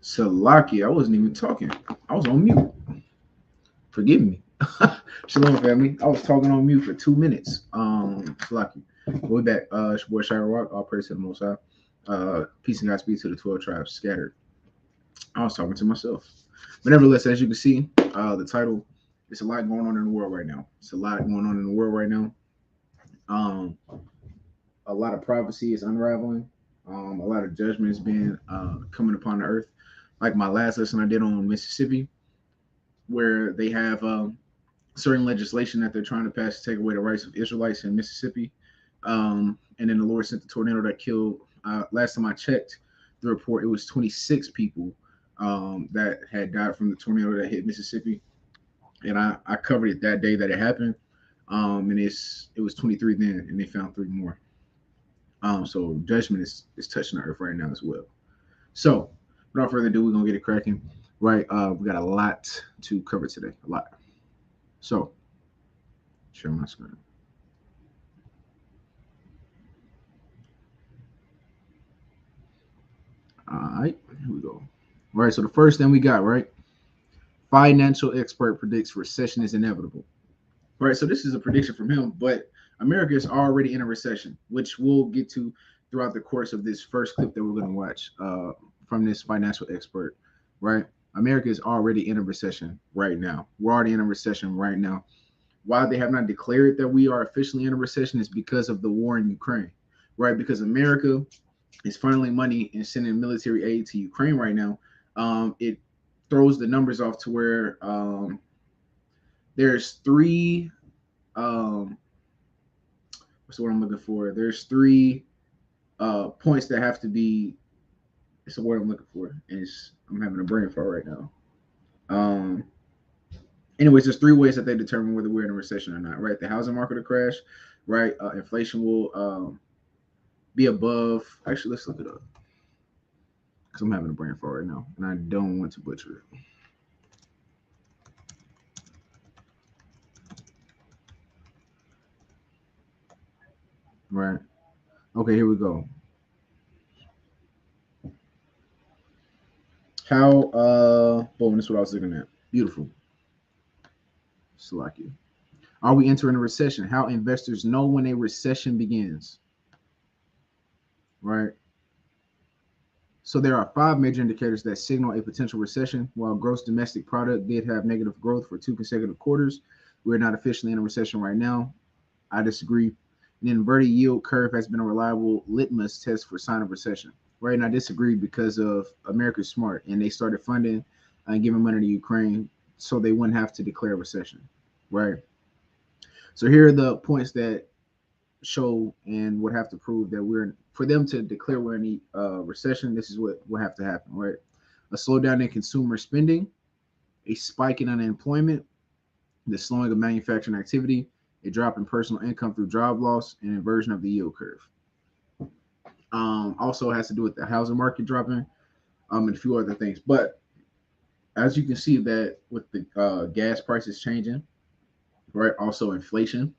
Salaki, I wasn't even talking. I was on mute. Forgive me. Shalom, family. I was talking on mute for 2 minutes. Salaki. We're back. It's your boy Shire Rock. All praise to the Most High. Peace and Godspeed to the 12 tribes scattered. I was talking to myself. But nevertheless, as you can see, the title, it's a lot going on in the world right now. It's a lot going on in the world right now. Um, a lot of prophecy is unraveling. A lot of judgment is being coming upon the earth. Like my last lesson I did on Mississippi, where they have certain legislation that they're trying to pass to take away the rights of Israelites in Mississippi. And then the Lord sent the tornado that killed. Last time I checked the report, it was 26 people that had died from the tornado that hit Mississippi. And I covered it that day that it happened. And it was 23 then, and they found three more. So judgment is touching the earth right now as well. So without further ado, we're gonna get it cracking. Right, we got a lot to cover today. A lot. So share my screen. All right, here we go. All right, so the first thing we got, right? Financial expert predicts recession is inevitable. All right, so this is a prediction from him, but America is already in a recession, which we'll get to throughout the course of this first clip that we're going to watch from this financial expert, right? America is already in a recession right now. We're already in a recession right now. Why they have not declared that we are officially in a recession is because of the war in Ukraine, right? Because America is funneling money and sending military aid to Ukraine right now. It throws the numbers off to where there's three. What's the word I'm looking for? There's three points that have to be. It's the word I'm looking for. And I'm having a brain fart right now. Anyways, there's three ways that they determine whether we're in a recession or not. Right, the housing market will crash. Right, inflation will be above. Actually, let's look it up because I'm having a brain fart right now, and I don't want to butcher it. Right. Okay, here we go. How boom, this is what I was looking at. Beautiful. Slovakia. Are we entering a recession? How investors know when a recession begins. Right. So there are five major indicators that signal a potential recession. While gross domestic product did have negative growth for two consecutive quarters, we're not officially in a recession right now. I disagree. An inverted yield curve has been a reliable litmus test for sign of recession. Right, and I disagree because of America's smart and they started funding and giving money to Ukraine so they wouldn't have to declare recession. Right. So here are the points that show and would have to prove that we're for them to declare we're in a recession. This is what will have to happen. Right, a slowdown in consumer spending, a spike in unemployment, the slowing of manufacturing activity, a drop in personal income through job loss, and inversion of the yield curve. Also has to do with the housing market dropping, and a few other things. But as you can see that with the gas prices changing, right? Also inflation,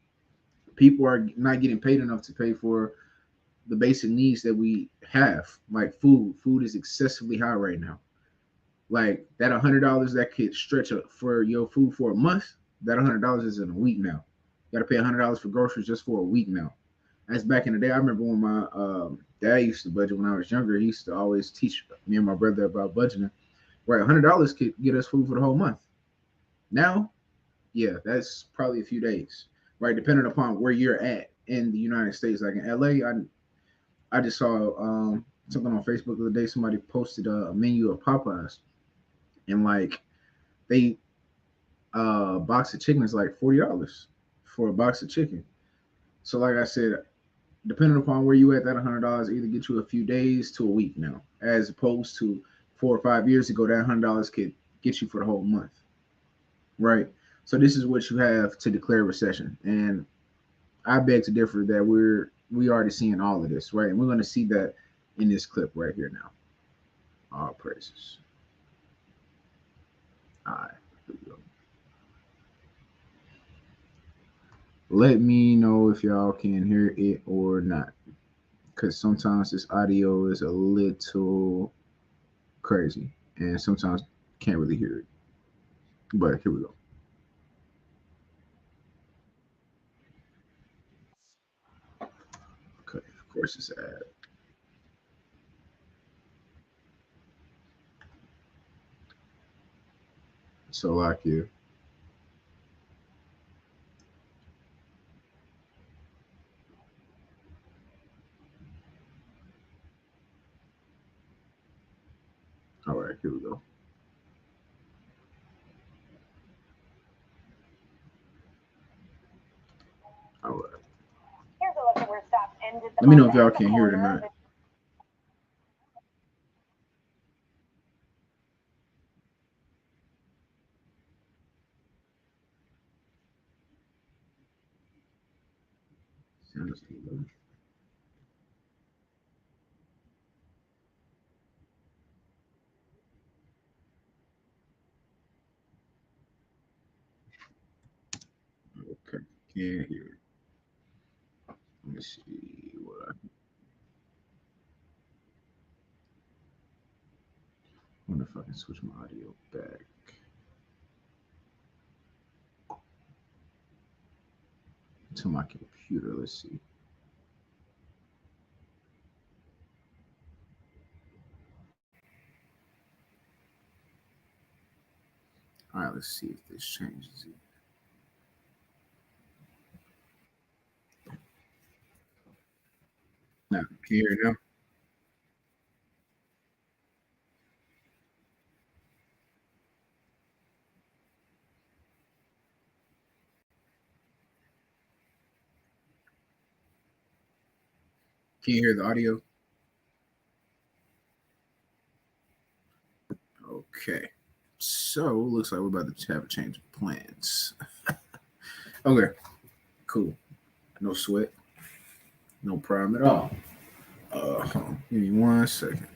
people are not getting paid enough to pay for the basic needs that we have, like food. Food is excessively high right now. Like that $100 that could stretch up for your food for a month, that $100 is in a week now. You got to pay $100 for groceries just for a week now. That's back in the day. I remember when my dad used to budget when I was younger. He used to always teach me and my brother about budgeting. Right, $100 could get us food for the whole month. Now, yeah, that's probably a few days. Right, depending upon where you're at in the United States. Like in LA, I just saw something on Facebook the other day. Somebody posted a menu of Popeyes, and like they box of chicken is like $40 for a box of chicken. So like I said, depending upon where you at, that $100 either get you a few days to a week now, as opposed to 4 or 5 years ago, that $100 could get you for the whole month, right? So this is what you have to declare recession, and I beg to differ that we already seeing all of this, right? And we're going to see that in this clip right here now. All praises. All right, here we go. Let me know if y'all can hear it or not, because sometimes this audio is a little crazy and sometimes can't really hear it. But here we go. Okay, of course it's ad. So like you. All right, here we go. All right. Here's a look at where stocks ended the Let me know month if y'all and the can hear it or quarter. not. Sounds good. Okay, can't hear it. Let me see what I wonder if I can switch my audio back to my computer. Let's see. All right, let's see if this changes it. Now, can you hear it now? Can you hear the audio? Okay. So looks like we're about to have a change of plans. Okay, cool. No sweat. No problem at all. Hold on. Give me 1 second.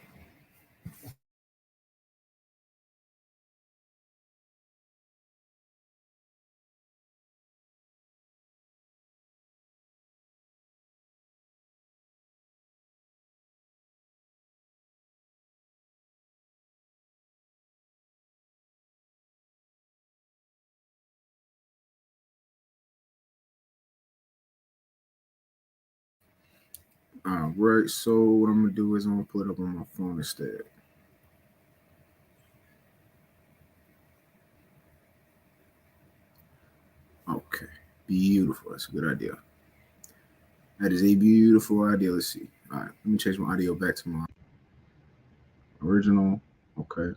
All right. So what I'm gonna do is I'm gonna pull it up on my phone instead. Okay. Beautiful. That's a good idea. That is a beautiful idea. Let's see. All right. Let me change my audio back to my original. Okay.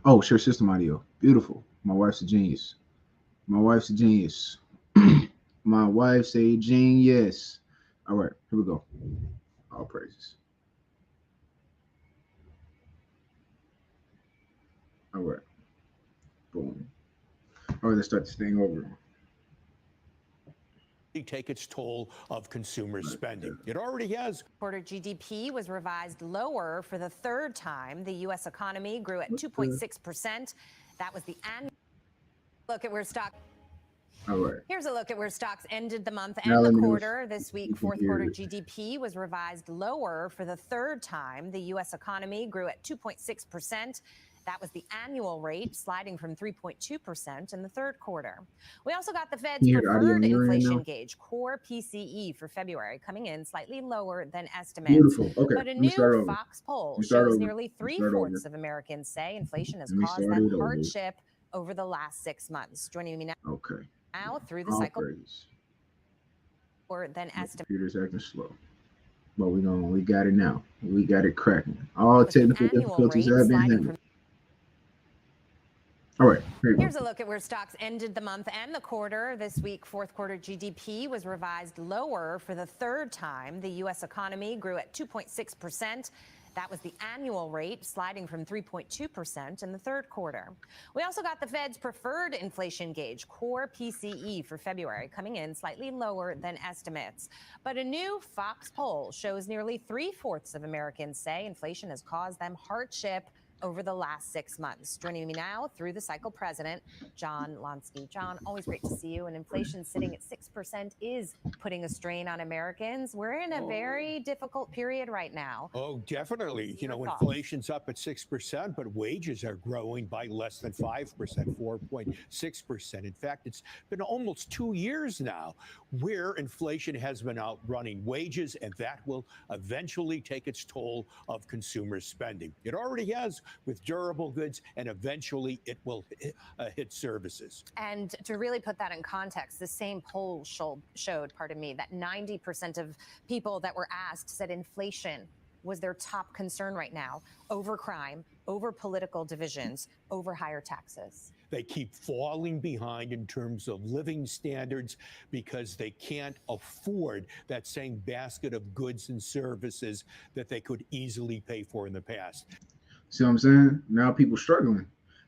Oh, share system audio. Beautiful. My wife's a genius. My wife's a genius. My wife's a genius. All right, here we go. All praises. All right, boom. All right, let's start this thing over. Take its toll of consumer spending. It already has. Quarter GDP was revised lower for the third time. The U.S. economy grew at 2.6%. That was the annual look at where stock. All right. Here's a look at where stocks ended the month Now and let the me know quarter. This if you week, can fourth hear quarter it. GDP was revised lower for the third time. The U.S. economy grew at 2.6%. That was the annual rate, sliding from 3.2% in the third quarter. We also got the Fed's Can you hear the audio preferred on your end inflation now? gauge, core PCE, for February, coming in slightly lower than estimates. Beautiful. Okay, But a let me start new over. Fox poll Let me start shows over. nearly Let me start over. three-fourths of Americans say inflation has Let me caused start them it over. hardship over the last 6 months. Joining me Okay. now through the All cycle praises. more than My estimates. computer's acting slow. But we got it now. We got it cracking. All Was the technical annual difficulties rate have been sliding handled. from. All right, here you go. Here's a look at where stocks ended the month and the quarter. This week, fourth quarter GDP was revised lower for the third time. The U.S. economy grew at 2.6%. That was the annual rate, sliding from 3.2% in the third quarter. We also got the Fed's preferred inflation gauge, core PCE, for February, coming in slightly lower than estimates. But a new Fox poll shows nearly three-fourths of Americans say inflation has caused them hardship over the last 6 months. Joining me now through the cycle, President John Lonsky. John, always great to see you. And inflation sitting at 6% is putting a strain on Americans. We're in a very difficult period right now. Oh, definitely. Your thoughts? Inflation's up at 6%, but wages are growing by less than 5%, 4.6%. In fact, it's been almost 2 years now where inflation has been outrunning wages, and that will eventually take its toll of consumer spending. It already has with durable goods, and eventually it will hit services. And to really put that in context, the same poll showed, that 90% of people that were asked said inflation was their top concern right now, over crime, over political divisions, over higher taxes. They keep falling behind in terms of living standards because they can't afford that same basket of goods and services that they could easily pay for in the past. See what I'm saying? Now people struggling.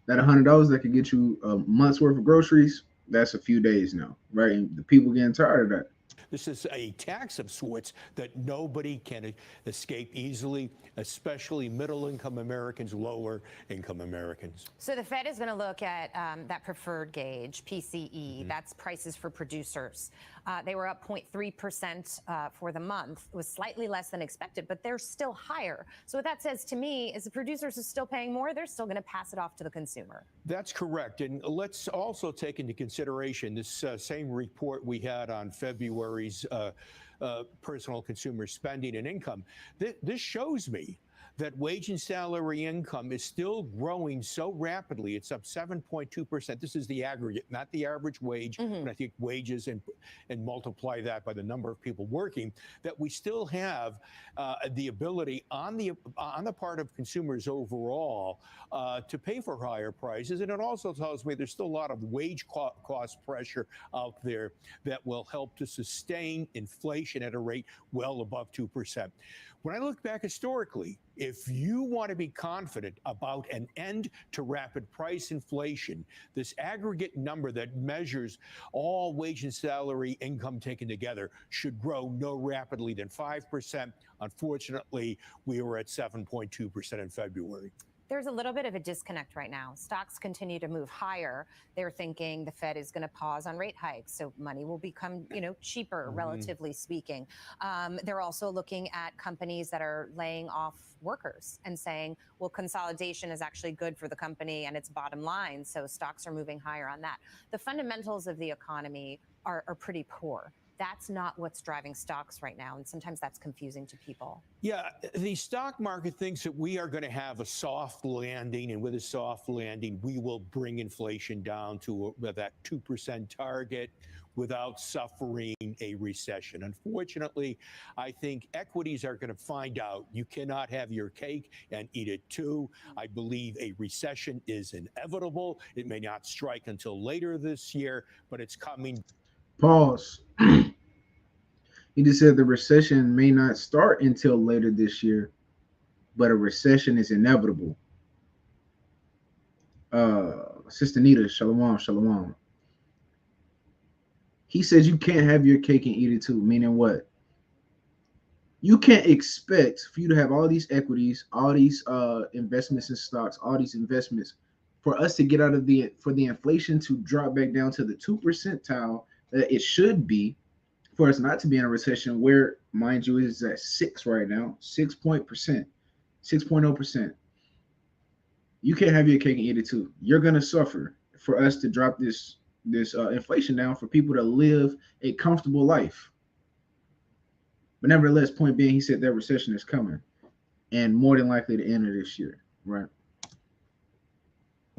That $100 that could get you a month's worth of groceries, that's a few days now, right? And the people getting tired of that. This is a tax of sorts that nobody can escape easily, especially middle-income Americans, lower-income Americans. So the Fed is going to look at that preferred gauge, PCE. That's prices for producers. They were up 0.3% for the month. It was slightly less than expected, but they're still higher. So what that says to me is the producers are still paying more. They're still going to pass it off to the consumer. That's correct. And let's also take into consideration this same report we had on February's personal consumer spending and income. This shows me that wage and salary income is still growing so rapidly. It's up 7.2%. This is the aggregate, not the average wage. And I think wages and multiply that by the number of people working, that we still have the ability on the part of consumers overall to pay for higher prices. And it also tells me there's still a lot of wage cost pressure out there that will help to sustain inflation at a rate well above 2%. When I look back historically, if you want to be confident about an end to rapid price inflation, this aggregate number that measures all wage and salary income taken together should grow no rapidly than 5%. Unfortunately, we were at 7.2% in February. There's a little bit of a disconnect right now. Stocks continue to move higher. They're thinking the Fed is going to pause on rate hikes, so money will become, cheaper, relatively speaking. They're also looking at companies that are laying off workers and saying, well, consolidation is actually good for the company and its bottom line, so stocks are moving higher on that. The fundamentals of the economy are pretty poor. That's not what's driving stocks right now. And sometimes that's confusing to people. Yeah, the stock market thinks that we are going to have a soft landing. And with a soft landing, we will bring inflation down to that 2% target without suffering a recession. Unfortunately, I think equities are going to find out you cannot have your cake and eat it too. I believe a recession is inevitable. It may not strike until later this year, but it's coming. Pause. He just said the recession may not start until later this year, but a recession is inevitable. Sister Nita, shalom, shalom. He says you can't have your cake and eat it too, meaning what? You can't expect for you to have all these equities, all these investments in stocks, all these investments, for us to get out of the inflation to drop back down to the 2 percentile that it should be, for us not to be in a recession where, mind you, is at 6 right now, 6.0%. You can't have your cake and eat it too. You're gonna suffer for us to drop this inflation down for people to live a comfortable life. But nevertheless, point being, he said that recession is coming, and more than likely the end of this year, right?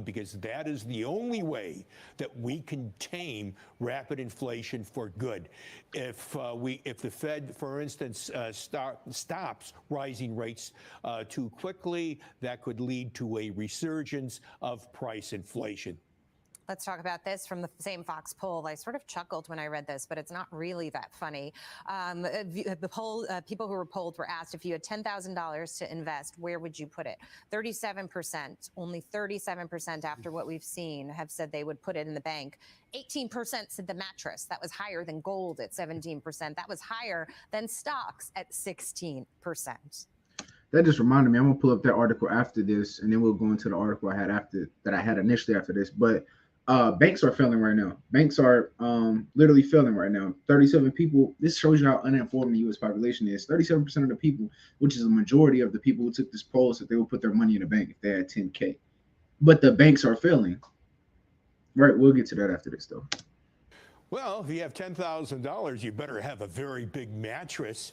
Because that is the only way that we can tame rapid inflation for good. If the Fed, for instance, stops rising rates too quickly, that could lead to a resurgence of price inflation. Let's talk about this from the same Fox poll. I sort of chuckled when I read this, but it's not really that funny. The poll, people who were polled were asked if you had $10,000 to invest, where would you put it? 37%, only 37% after what we've seen have said they would put it in the bank. 18% said the mattress. That was higher than gold at 17%. That was higher than stocks at 16%. That just reminded me. I'm gonna pull up that article after this, and then we'll go into the article I had after that I had initially after this. But banks are failing right now. Banks are literally failing right now. 37 people. This shows you how uninformed the U.S. population is. 37% of the people, which is a majority of the people who took this poll, said they would put their money in a bank if they had 10K. But the banks are failing. Right. We'll get to that after this, though. Well, if you have $10,000, you better have a very big mattress.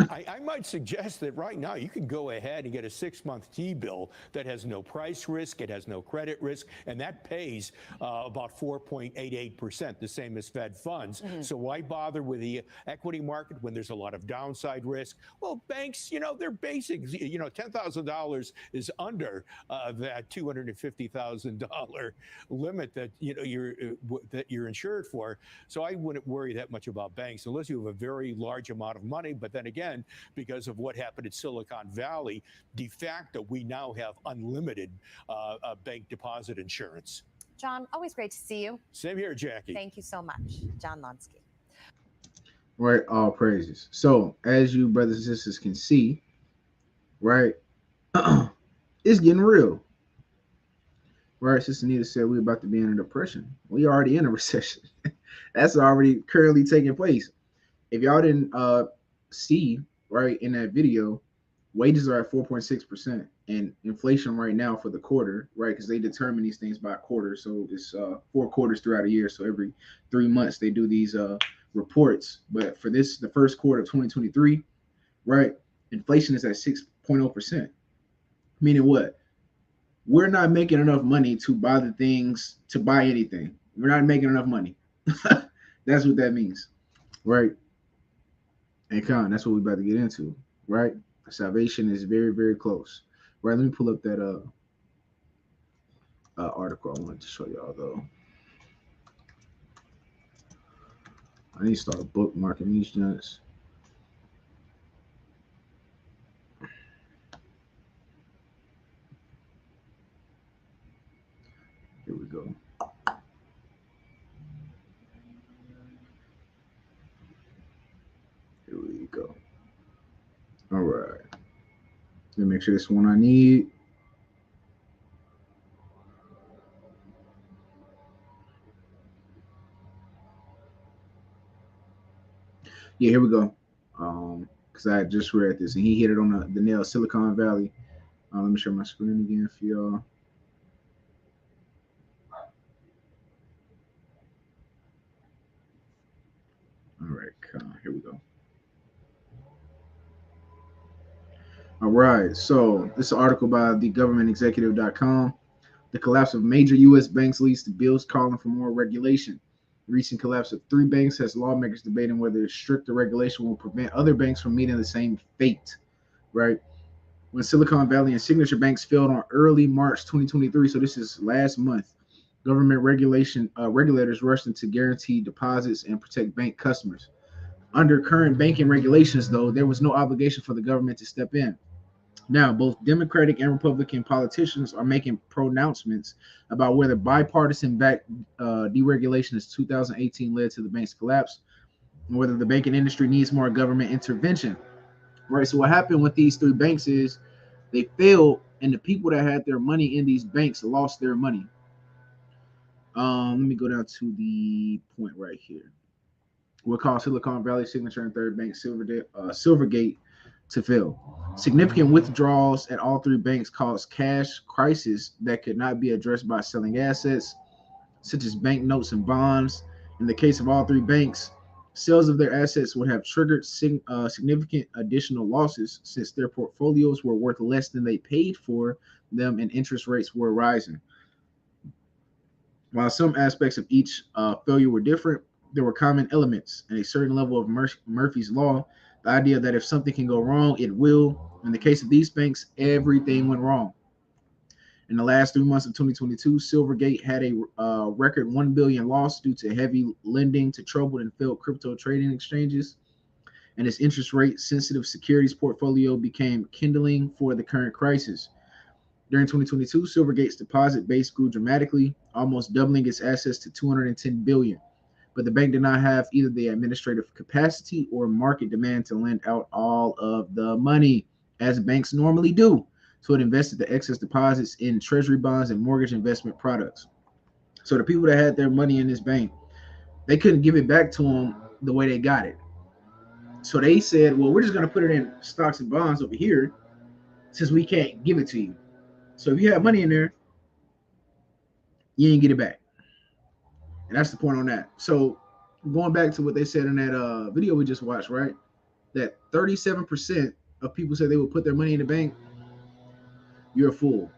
I might suggest that right now you can go ahead and get a 6-month T-bill that has no price risk, it has no credit risk, and that pays about 4.88%, the same as Fed funds. So why bother with the equity market when there's a lot of downside risk? Well, banks, they're basic. $10,000 is under that $250,000 limit that you're insured for. So I wouldn't worry that much about banks unless you have a very large amount of money. But then again, because of what happened at Silicon Valley, de facto, we now have unlimited bank deposit insurance. John, always great to see you. Same here, Jackie. Thank you so much, John Lunsky. Right, all praises. So, as you brothers and sisters can see, right, it's getting real. Right, Sister Nita said we're about to be in a depression. We already in a recession. That's already currently taking place. If y'all didn't see right in that video, wages are at 4.6%, and inflation right now for the quarter, right? Because they determine these things by quarter, so it's 4 quarters throughout a year. So every 3 months they do these reports. But for this, the first quarter of 2023, right? Inflation is at 6.0%. Meaning what? We're not making enough money to buy the things to buy anything. We're not making enough money. That's what that means, right? And that's what we're about to get into, right? Salvation is very, very close, right? Let me pull up that article I wanted to show y'all though. I need to start bookmarking these joints. Here we go. Here we go. All right. Let me make sure this is one I need. Yeah, here we go. Because I just read this and he hit it on the nail. Silicon Valley. Let me share my screen again for y'all. All right, here we go. All right, so this is an article by thegovernmentexecutive.com. The collapse of major U.S. banks leads to bills calling for more regulation. The recent collapse of 3 banks has lawmakers debating whether stricter regulation will prevent other banks from meeting the same fate, right? When Silicon Valley and Signature Banks failed on early March 2023, so this is last month, government regulators rushed in to guarantee deposits and protect bank customers. Under current banking regulations, though, there was no obligation for the government to step in. Now, both Democratic and Republican politicians are making pronouncements about whether bipartisan-backed deregulation in 2018 led to the bank's collapse, and whether the banking industry needs more government intervention. Right. So what happened with these 3 banks is they failed, and the people that had their money in these banks lost their money. Let me go down to the point right here. We'll call Silicon Valley, Signature, and Third Bank Silvergate to fail. Significant withdrawals at all 3 banks caused cash crises that could not be addressed by selling assets, such as banknotes and bonds. In the case of all 3 banks, sales of their assets would have triggered significant additional losses since their portfolios were worth less than they paid for them and interest rates were rising. While some aspects of each failure were different, there were common elements and a certain level of Murphy's Law, the idea that if something can go wrong, it will. In the case of these banks, everything went wrong. In the last 3 months of 2022, Silvergate had a record $1 billion loss due to heavy lending to troubled and failed crypto trading exchanges, and its interest rate sensitive securities portfolio became kindling for the current crisis. During 2022, Silvergate's deposit base grew dramatically, almost doubling its assets to $210 billion. But the bank did not have either the administrative capacity or market demand to lend out all of the money. as banks normally do. So it invested the excess deposits in treasury bonds and mortgage investment products. So the people that had their money in this bank, they couldn't give it back to them the way they got it. So they said, well, we're just going to put it in stocks and bonds over here since we can't give it to you. So if you have money in there, you ain't get it back. And that's the point on that. So going back to what they said in that video we just watched, right? That 37% of people said they would put their money in the bank. You're a fool,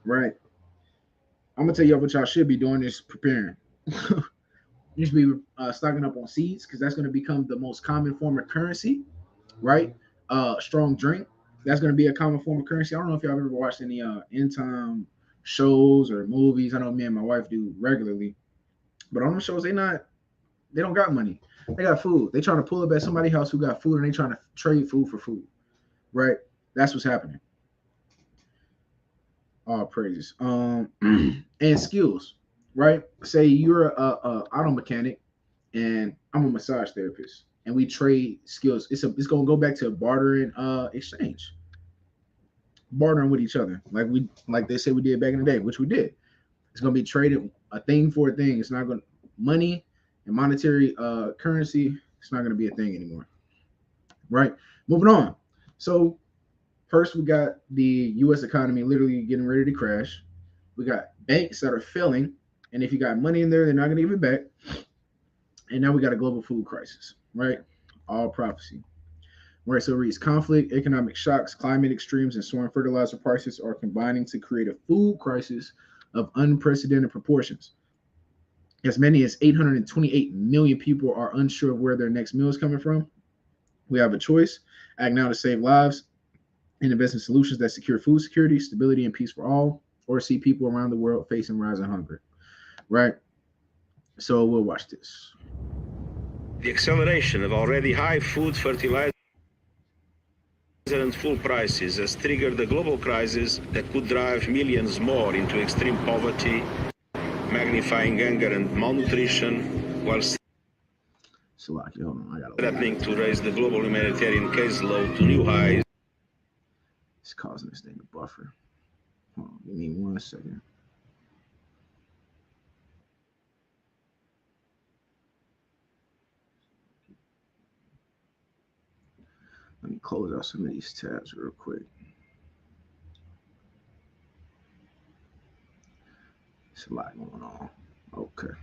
right? I'm gonna tell you what y'all should be doing is preparing. You should be stocking up on seeds because that's going to become the most common form of currency, right? Strong drink, that's going to be a common form of currency. I don't know if y'all ever watched any end time shows or movies. I know me and my wife do regularly, but on them shows they don't got money. They got food. They trying to pull up at somebody's house who got food and they trying to trade food for food, right? That's what's happening. All praises. And skills, right? Say you're a auto mechanic and I'm a massage therapist, and we trade skills. It's gonna go back to bartering, exchange, bartering with each other, like they said we did back in the day, which we did. It's gonna be traded a thing for a thing. It's not gonna money and monetary currency. It's not gonna be a thing anymore, right? Moving on. So first we got the U.S. economy literally getting ready to crash. We got banks that are failing, and if you got money in there, they're not gonna give it back. And now we got a global food crisis, right? All prophecy. Right, so it reads conflict, economic shocks, climate extremes, and soaring fertilizer prices are combining to create a food crisis of unprecedented proportions. As many as 828 million people are unsure of where their next meal is coming from. We have a choice: act now to save lives and invest in solutions that secure food security, stability, and peace for all, or see people around the world facing rising hunger. Right? So we'll watch this. The acceleration of already high food, fertilizer, and fuel prices has triggered a global crisis that could drive millions more into extreme poverty, magnifying hunger and malnutrition, while Salaki, hold on, I gotta threatening to raise the global humanitarian caseload to new highs. It's causing this thing to buffer. Hold on, give me 1 second. Let me close out some of these tabs real quick. It's a lot going on. Okay.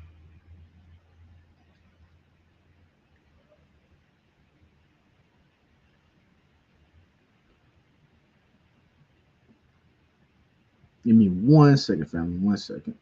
Give me 1 second, family. 1 second.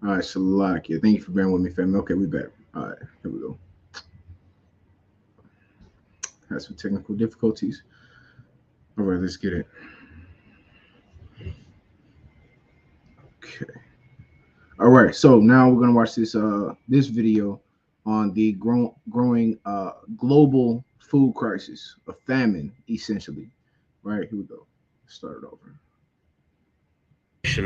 All right, Salakia. Thank you for bearing with me, family. Okay, we back. All right, here we go. Had some technical difficulties. All right, let's get it. Okay. All right, so now we're gonna watch this video on the growing global food crisis, a famine, essentially. Right, here we go. Start it over.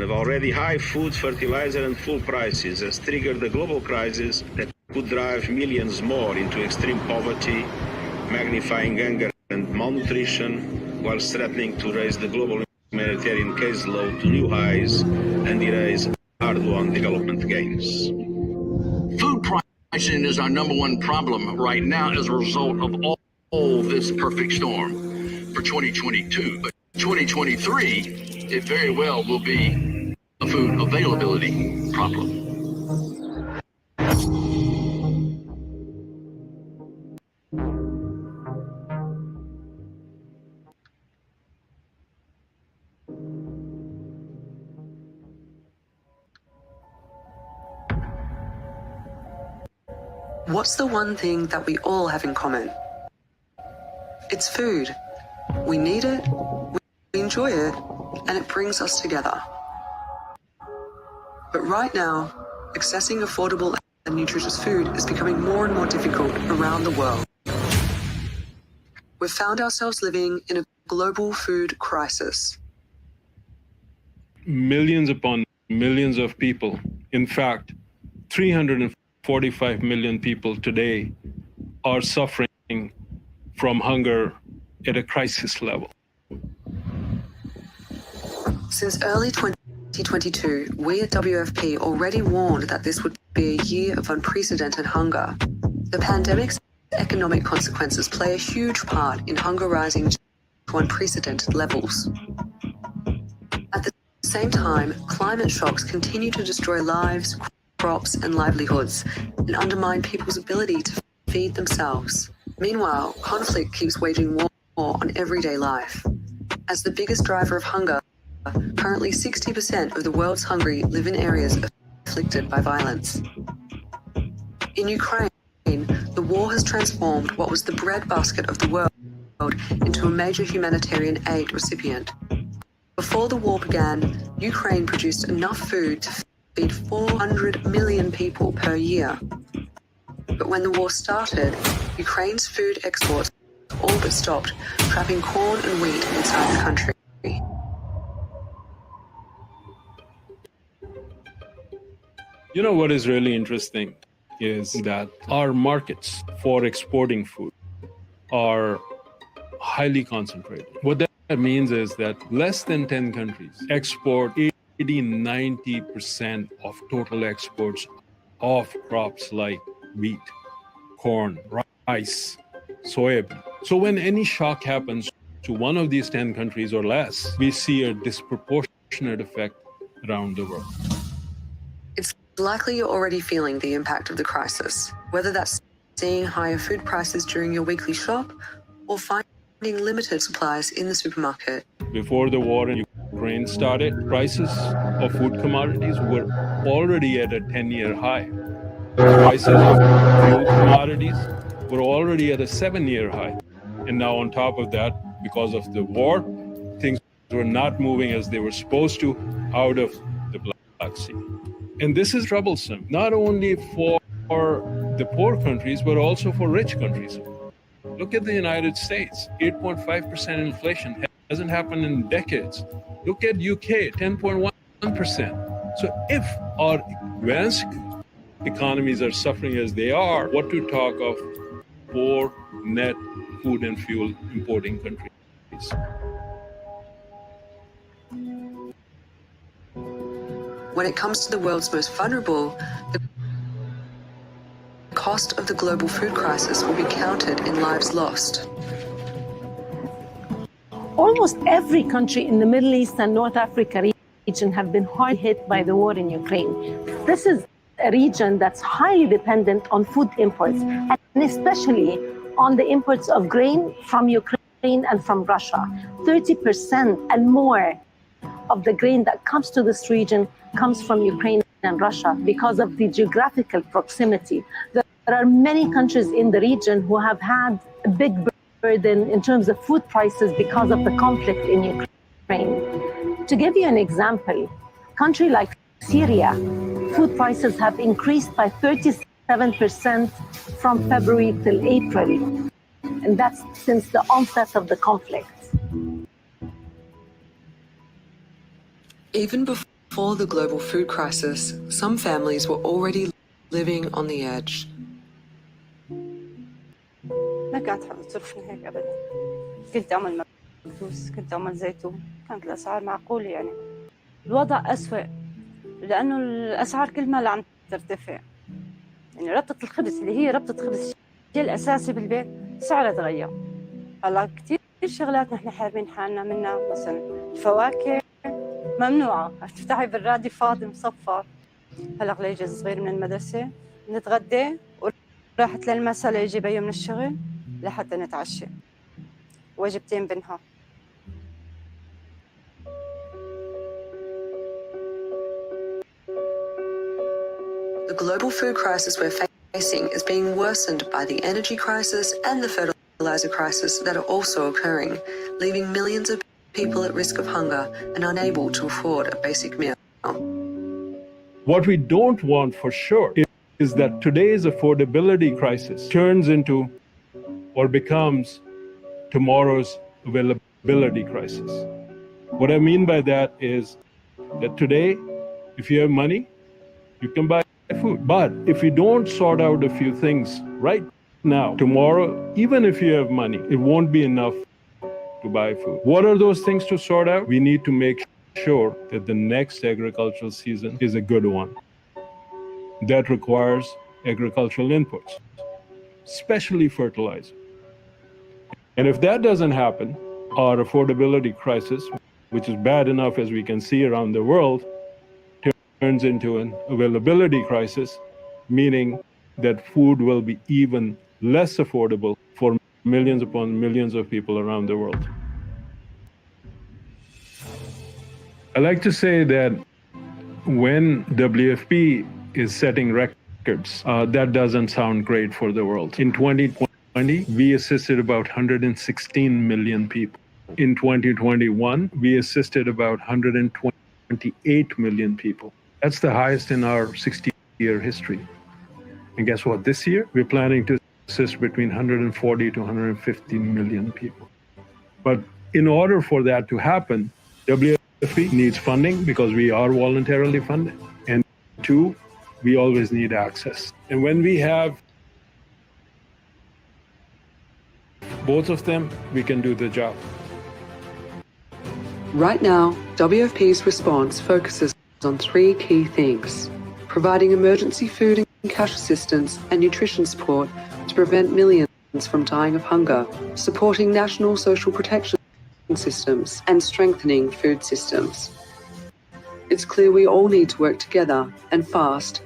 Of already high food, fertilizer, and fuel prices has triggered a global crisis that could drive millions more into extreme poverty, magnifying hunger and malnutrition, while threatening to raise the global humanitarian caseload to new highs and erase hard-won development gains. Food pricing is our number one problem right now as a result of all this perfect storm for 2022. But 2023, it very well will be a food availability problem. What's the one thing that we all have in common? It's food. We need it, we enjoy it, and it brings us together. But right now, accessing affordable and nutritious food is becoming more and more difficult around the world. We've found ourselves living in a global food crisis. Millions upon millions of people, in fact, 345 million people today are suffering from hunger at a crisis level. Since early 2022, we at WFP already warned that this would be a year of unprecedented hunger. The pandemic's economic consequences play a huge part in hunger rising to unprecedented levels. At the same time, climate shocks continue to destroy lives, crops, and livelihoods, and undermine people's ability to feed themselves. Meanwhile, conflict keeps waging war on everyday life. As the biggest driver of hunger, currently 60% of the world's hungry live in areas afflicted by violence. In Ukraine, the war has transformed what was the breadbasket of the world into a major humanitarian aid recipient. Before the war began, Ukraine produced enough food to feed 400 million people per year. But when the war started, Ukraine's food exports all but stopped, trapping corn and wheat inside the country. You know what is really interesting is that our markets for exporting food are highly concentrated. What that means is that less than 10 countries export 80-90% of total exports of crops like wheat, corn, rice, soybean. So when any shock happens to one of these 10 countries or less, we see a disproportionate effect around the world. It's likely you're already feeling the impact of the crisis, whether that's seeing higher food prices during your weekly shop or finding limited supplies in the supermarket. Before the war in Ukraine started, prices of food commodities were already at a 10-year high. Prices of fuel commodities were already at a 7-year high. And now on top of that, because of the war, things were not moving as they were supposed to out of the Black Sea. And this is troublesome, not only for the poor countries, but also for rich countries. Look at the United States, 8.5% inflation hasn't happened in decades. Look at UK, 10.1%. So if our advanced economies are suffering as they are, what to talk of poor net food and fuel importing countries? When it comes to the world's most vulnerable, the cost of the global food crisis will be counted in lives lost. Almost every country in the Middle East and North Africa region have been hard hit by the war in Ukraine. This is a region that's highly dependent on food imports, and especially on the imports of grain from Ukraine and from Russia. 30% and more of the grain that comes to this region comes from Ukraine and Russia because of the geographical proximity. There are many countries in the region who have had a big burden in terms of food prices because of the conflict in Ukraine. To give you an example, a country like Syria food prices have increased by 37% from February till April, and that's since the onset of the conflict. Even before the global food crisis, some families were already living on the edge. ما كانت ظروفنا هيك ابدا. كنت اعمل مكدوس، كنت اعمل زيتون، كانت الاسعار معقوله يعني. الوضع اسوء لانه الاسعار كل ما عم ترتفع. يعني ربطه الخبز اللي هي ربطه خبز الشيء الاساسي بالبيت سعرها تغير. هلا كثير شغلات نحن حارمين حالنا منها، مثلا الفواكه ممنوعه، تفتحي بالرادي فاضي مصفر. هلا ليجي الصغير من المدرسه نتغدى وراحت للمساء ليجي بيو من الشغل لحتى نتعشى، وجبتين بنها. The global food crisis we're facing is being worsened by the energy crisis and the fertilizer crisis that are also occurring, leaving millions of people at risk of hunger and unable to afford a basic meal. What we don't want for sure is that today's affordability crisis turns into or becomes tomorrow's availability crisis. What I mean by that is that today, if you have money, you can buy food. But if you don't sort out a few things right now, tomorrow, even if you have money, it won't be enough to buy food. What are those things to sort out? We need to make sure that the next agricultural season is a good one. That requires agricultural inputs, especially fertilizer. And if that doesn't happen, our affordability crisis, which is bad enough as we can see around the world, turns into an availability crisis, meaning that food will be even less affordable for millions upon millions of people around the world. I like to say that when WFP is setting records, that doesn't sound great for the world. In 2020, we assisted about 116 million people. In 2021, we assisted about 128 million people. That's the highest in our 60-year history. And guess what? This year, we're planning to assist between 140 to 150 million people. But in order for that to happen, WFP needs funding because we are voluntarily funded. And two, we always need access. And when we have both of them, we can do the job. Right now, WFP's response focuses on three key things: providing emergency food and cash assistance and nutrition support to prevent millions from dying of hunger, supporting national social protection systems, and strengthening food systems. It's clear we all need to work together and fast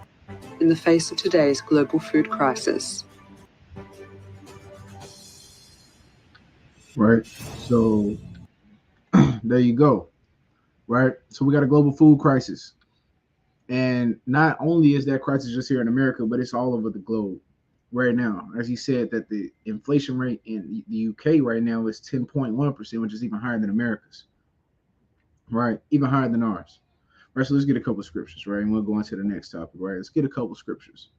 in the face of today's global food crisis. Right. So there you go. Right. So we got a global food crisis. And not only is that crisis just here in America, but it's all over the globe right now. As you said, that the inflation rate in the UK right now is 10.1%, which is even higher than America's. Right. Even higher than ours. Right. So let's get a couple of scriptures, right? And we'll go on to the next topic, right? Let's get a couple of scriptures.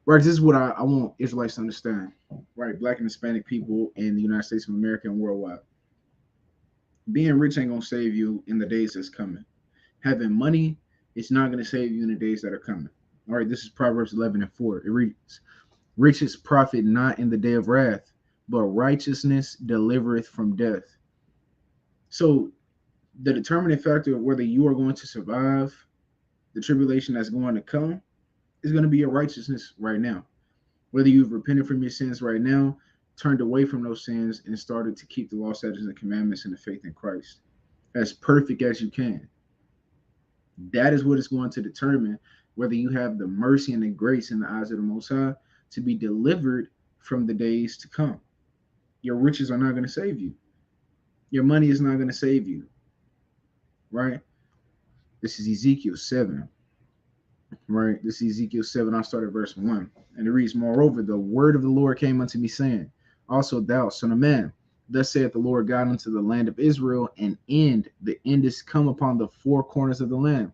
Right. This is what I want Israelites to understand, right? Black and Hispanic people in the United States of America and worldwide. Being rich ain't going to save you in the days that's coming. Having money, it's not going to save you in the days that are coming. All right, this is Proverbs 11:4. It reads, riches profit not in the day of wrath, but righteousness delivereth from death. So the determining factor of whether you are going to survive the tribulation that's going to come is going to be your righteousness right now. Whether you've repented from your sins right now, turned away from those sins, and started to keep the law, statutes, and commandments and the faith in Christ as perfect as you can. That is what is going to determine whether you have the mercy and the grace in the eyes of the Most High to be delivered from the days to come. Your riches are not going to save you. Your money is not going to save you. Right? This is Ezekiel 7. Right? This is Ezekiel 7. I'll start at verse 1. And it reads, moreover, the word of the Lord came unto me, saying, also thou, son of man, thus saith the Lord God unto the land of Israel, the end is come upon the four corners of the land.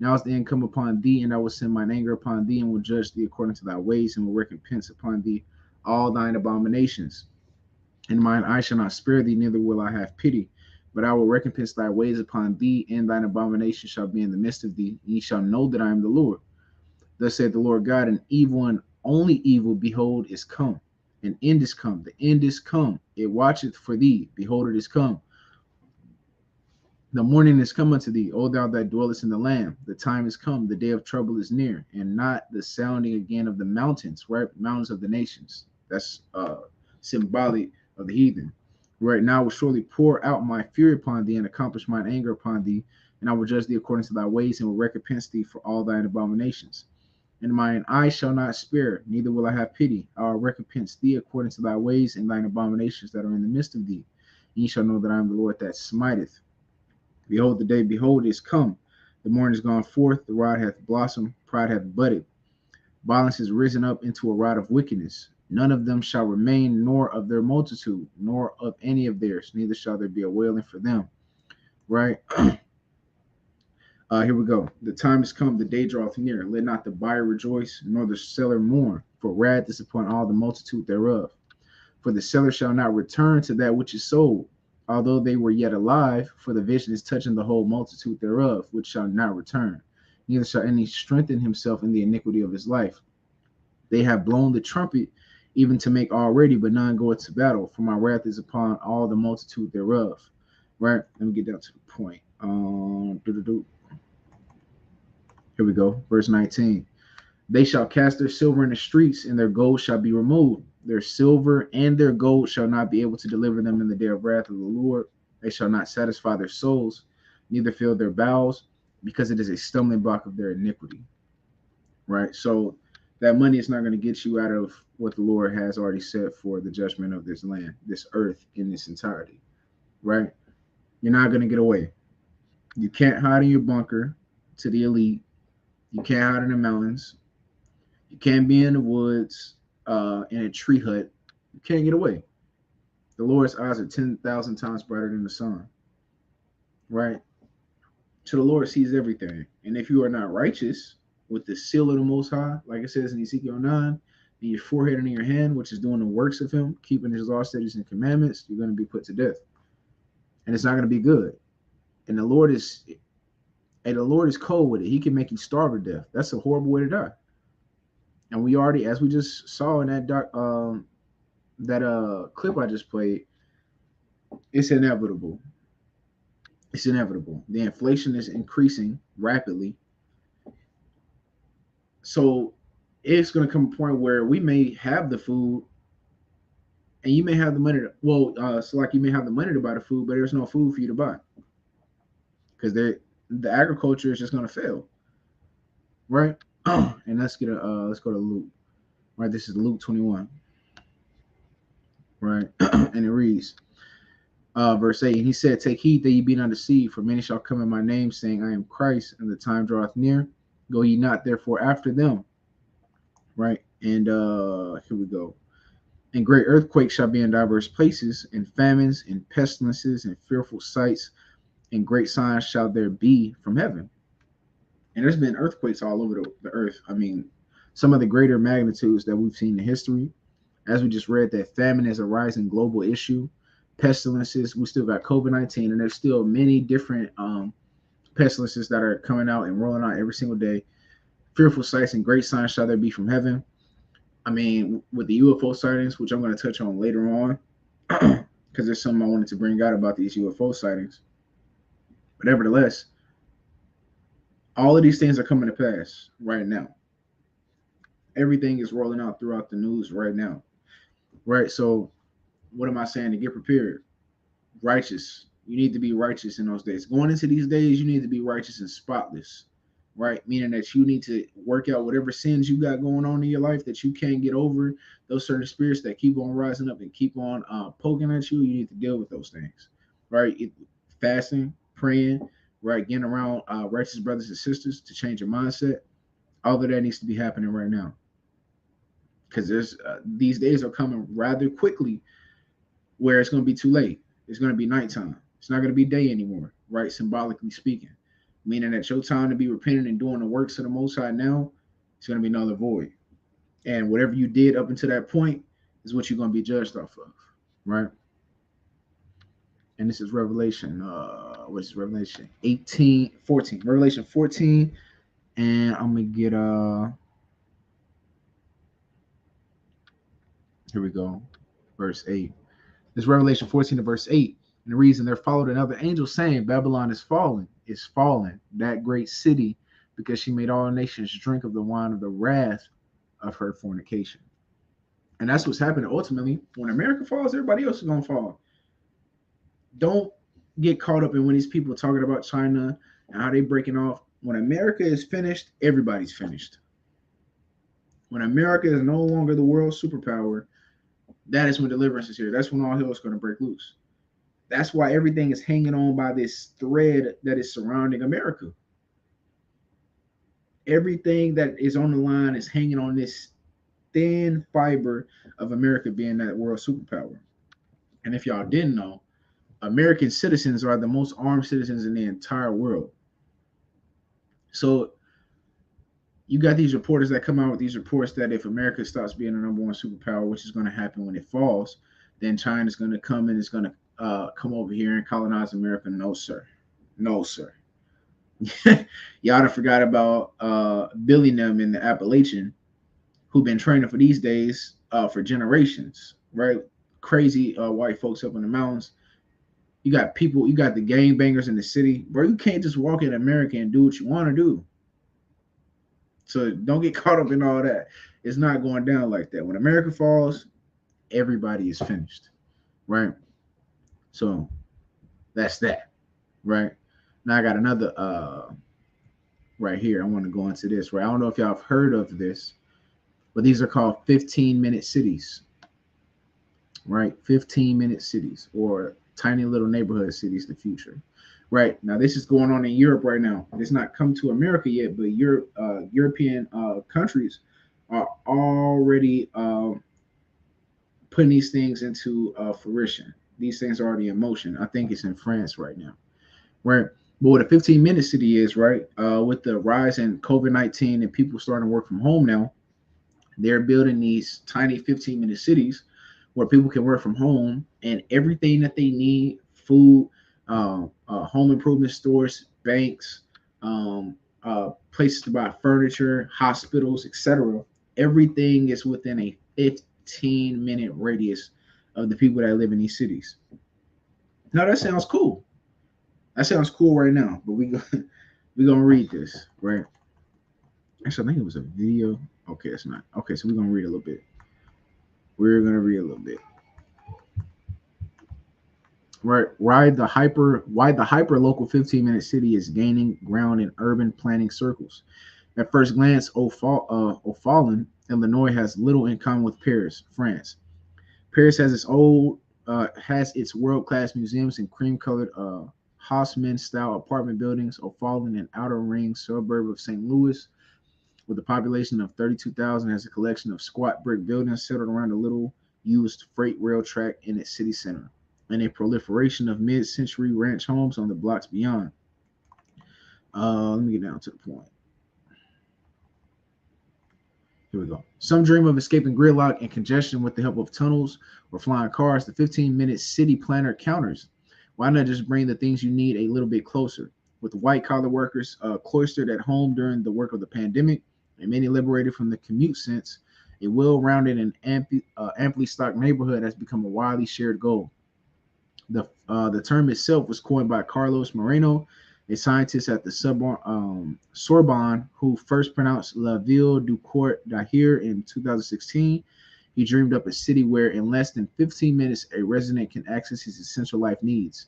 Now is the end come upon thee, and I will send mine anger upon thee, and will judge thee according to thy ways, and will recompense upon thee all thine abominations. And mine eye shall not spare thee, neither will I have pity. But I will recompense thy ways upon thee, and thine abomination shall be in the midst of thee. Ye shall know that I am the Lord. Thus saith the Lord God, an evil and only evil, behold, is come. An end is come. The end is come. It watcheth for thee. Behold, it is come. The morning is come unto thee, O thou that dwellest in the land. The time is come. The day of trouble is near, and not the sounding again of the mountains, right? Mountains of the nations. That's symbolic of the heathen. Right now I will surely pour out my fury upon thee, and accomplish mine anger upon thee, and I will judge thee according to thy ways, and will recompense thee for all thine abominations. And mine eye shall not spare, neither will I have pity. I will recompense thee according to thy ways and thine abominations that are in the midst of thee. And ye shall know that I am the Lord that smiteth. Behold, the day, behold, is come. The morning is gone forth, the rod hath blossomed, pride hath budded. Violence is risen up into a rod of wickedness. None of them shall remain, nor of their multitude, nor of any of theirs, neither shall there be a wailing for them. Right? Here we go. The time is come, the day draweth near. Let not the buyer rejoice, nor the seller mourn, for wrath is upon all the multitude thereof. For the seller shall not return to that which is sold, although they were yet alive, for the vision is touching the whole multitude thereof, which shall not return. Neither shall any strengthen himself in the iniquity of his life. They have blown the trumpet, even to make all ready, but none goeth to battle, for my wrath is upon all the multitude thereof. Right? Let me get down to the point. Here we go. Verse 19. They shall cast their silver in the streets, and their gold shall be removed. Their silver and their gold shall not be able to deliver them in the day of wrath of the Lord. They shall not satisfy their souls, neither fill their bowels, because it is a stumbling block of their iniquity. Right? So that money is not going to get you out of what the Lord has already said for the judgment of this land, this earth in its entirety. Right? You're not going to get away. You can't hide in your bunker to the elite. You can't hide in the mountains. You can't be in the woods, in a tree hut. You can't get away. The Lord's eyes are 10,000 times brighter than the sun. Right? So the Lord sees everything. And if you are not righteous with the seal of the Most High, like it says in Ezekiel 9, in your forehead and in your hand, which is doing the works of him, keeping his law, statutes, and commandments, you're going to be put to death. And it's not going to be good. And the Lord is cold with it. He can make you starve to death. That's a horrible way to die. And we already, as we just saw in that clip I just played, it's inevitable. It's inevitable. The inflation is increasing rapidly. So it's going to come a point where we may have the food, and you may have the money to, you may have the money to buy the food, but there's no food for you to buy because the agriculture is just going to fail. Right? And let's go to Luke. Right, this is Luke 21. Right, and it reads, verse 8, and he said, take heed that ye be not deceived, for many shall come in my name, saying, I am Christ, and the time draweth near. Go ye not therefore after them. Right, and here we go. And great earthquakes shall be in diverse places, and famines, and pestilences, and fearful sights, and great signs shall there be from heaven. And there's been earthquakes all over the earth. I mean, some of the greater magnitudes that we've seen in history. As we just read, that famine is a rising global issue. Pestilences, we still got COVID-19, and there's still many different pestilences that are coming out and rolling out every single day. Fearful sights and great signs shall there be from heaven. I mean, with the UFO sightings, which I'm going to touch on later on, because there's something I wanted to bring out about these UFO sightings. But nevertheless, all of these things are coming to pass right now. Everything is rolling out throughout the news right now. Right? So what am I saying? To get prepared. Righteous. You need to be righteous in those days. Going into these days, you need to be righteous and spotless. Right? Meaning that you need to work out whatever sins you got going on in your life that you can't get over. Those certain spirits that keep on rising up and keep on poking at you. You need to deal with those things. Right? Fasting, praying, right? Getting around righteous brothers and sisters to change your mindset. All of that needs to be happening right now. Because there's these days are coming rather quickly where it's going to be too late. It's going to be nighttime. It's not going to be day anymore, right? Symbolically speaking, meaning that your time to be repenting and doing the works of the Most High now, it's going to be null and void. And whatever you did up until that point is what you're going to be judged off of, right? And this is Revelation, which is Revelation 14. Revelation 14, and I'm going to get, here we go, verse 8. This Revelation 14 to verse 8. And the reason there followed another angel saying, Babylon is fallen, that great city, because she made all nations drink of the wine of the wrath of her fornication. And that's what's happening ultimately. When America falls, everybody else is going to fall. Don't get caught up in when these people are talking about China and how they breaking off. When America is finished, everybody's finished. When America is no longer the world superpower, that is when deliverance is here. That's when all hell is going to break loose. That's why everything is hanging on by this thread that is surrounding America. Everything that is on the line is hanging on this thin fiber of America being that world superpower. And if y'all didn't know, American citizens are the most armed citizens in the entire world. So you got these reporters that come out with these reports that if America stops being the number one superpower, which is going to happen when it falls, then China's going to come and it's going to come over here and colonize America. No, sir. No, sir. Y'all done forgot about Billy and them in the Appalachian who've been training for these days for generations, right? Crazy white folks up in the mountains. You got people, you got the gangbangers in the city. Bro, you can't just walk in America and do what you want to do. So don't get caught up in all that. It's not going down like that. When America falls, everybody is finished, right? So that's that, right? Now I got another right here. I want to go into this, right? I don't know if y'all have heard of this, but these are called 15-minute cities, right? 15-minute cities, or tiny little neighborhood cities, the future. Right now, this is going on in Europe right now. It's not come to America yet, but European countries are already putting these things into fruition. These things are already in motion. I think it's in France right now, right? But what a 15-minute city is, right? With the rise in COVID-19 and people starting to work from home now, they're building these tiny 15-minute cities where people can work from home and everything that they need, food, home improvement stores, banks, places to buy furniture, hospitals, etc. Everything is within a 15-minute radius of the people that live in these cities. Now that sounds cool. That sounds cool right now, but we're gonna read this, right? Actually, I think it was a video. Okay, it's not. Okay, so we're gonna read a little bit. We're gonna read a little bit. Right, why the hyper local 15-minute city is gaining ground in urban planning circles. At first glance, O'Fallon, Illinois, has little in common with Paris, France. Paris has its world-class museums and cream-colored Haussmann-style apartment buildings. O'Fallon, an outer ring suburb of St. Louis, with a population of 32,000, has a collection of squat brick buildings centered around a little-used freight rail track in its city center, and a proliferation of mid-century ranch homes on the blocks beyond. Let me get down to the point. Here we go. Some dream of escaping gridlock and congestion with the help of tunnels or flying cars. The 15-minute city planner counters. Why not just bring the things you need a little bit closer? With white-collar workers cloistered at home during the work of the pandemic, and many liberated from the commute sense, a well-rounded and amply stocked neighborhood has become a widely shared goal. The term itself was coined by Carlos Moreno, a scientist at the Sorbonne, who first pronounced La Ville du Court d'Ahir in 2016. He dreamed up a city where in less than 15 minutes, a resident can access his essential life needs.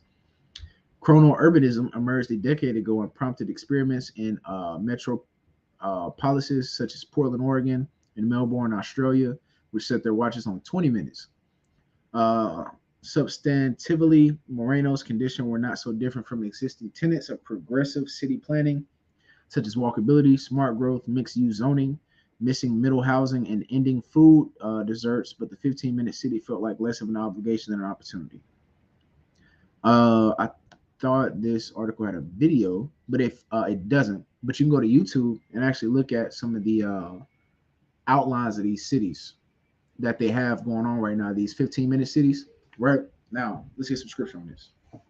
Chrono-urbanism emerged a decade ago and prompted experiments in metropolises such as Portland, Oregon, and Melbourne, Australia, which set their watches on 20 minutes. Substantively, Moreno's condition were not so different from existing tenets of progressive city planning, such as walkability, smart growth, mixed-use zoning, missing middle housing, and ending food deserts, but the 15-minute city felt like less of an obligation than an opportunity. I thought this article had a video, but if it doesn't, but you can go to YouTube and actually look at some of the outlines of these cities that they have going on right now, these 15-minute cities. Right now, let's get some scripture on this. All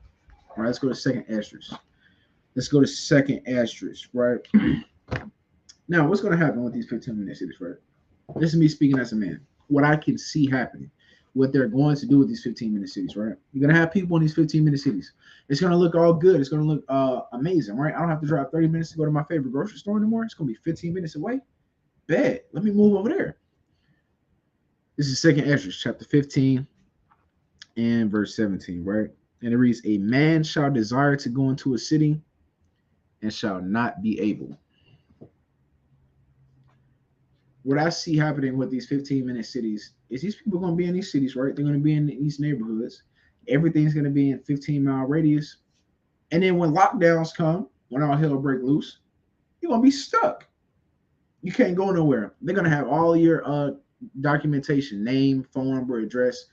right, let's go to second asterisk. Let's go to second asterisk, right? Now, what's going to happen with these 15-minute cities, right? This is me speaking as a man. What I can see happening, what they're going to do with these 15-minute cities, right? You're going to have people in these 15-minute cities. It's going to look all good. It's going to look amazing, right? I don't have to drive 30 minutes to go to my favorite grocery store anymore. It's going to be 15 minutes away. Bad. Let me move over there. This is second Esdras, chapter 15 and verse 17, right? And it reads, a man shall desire to go into a city and shall not be able. What I see happening with these 15-minute cities is these people are going to be in these cities, right? They're going to be in these neighborhoods. Everything's going to be in 15-mile radius. And then when lockdowns come, when all hell break loose, you're going to be stuck. You can't go nowhere. They're going to have all your documentation, name, phone number, address,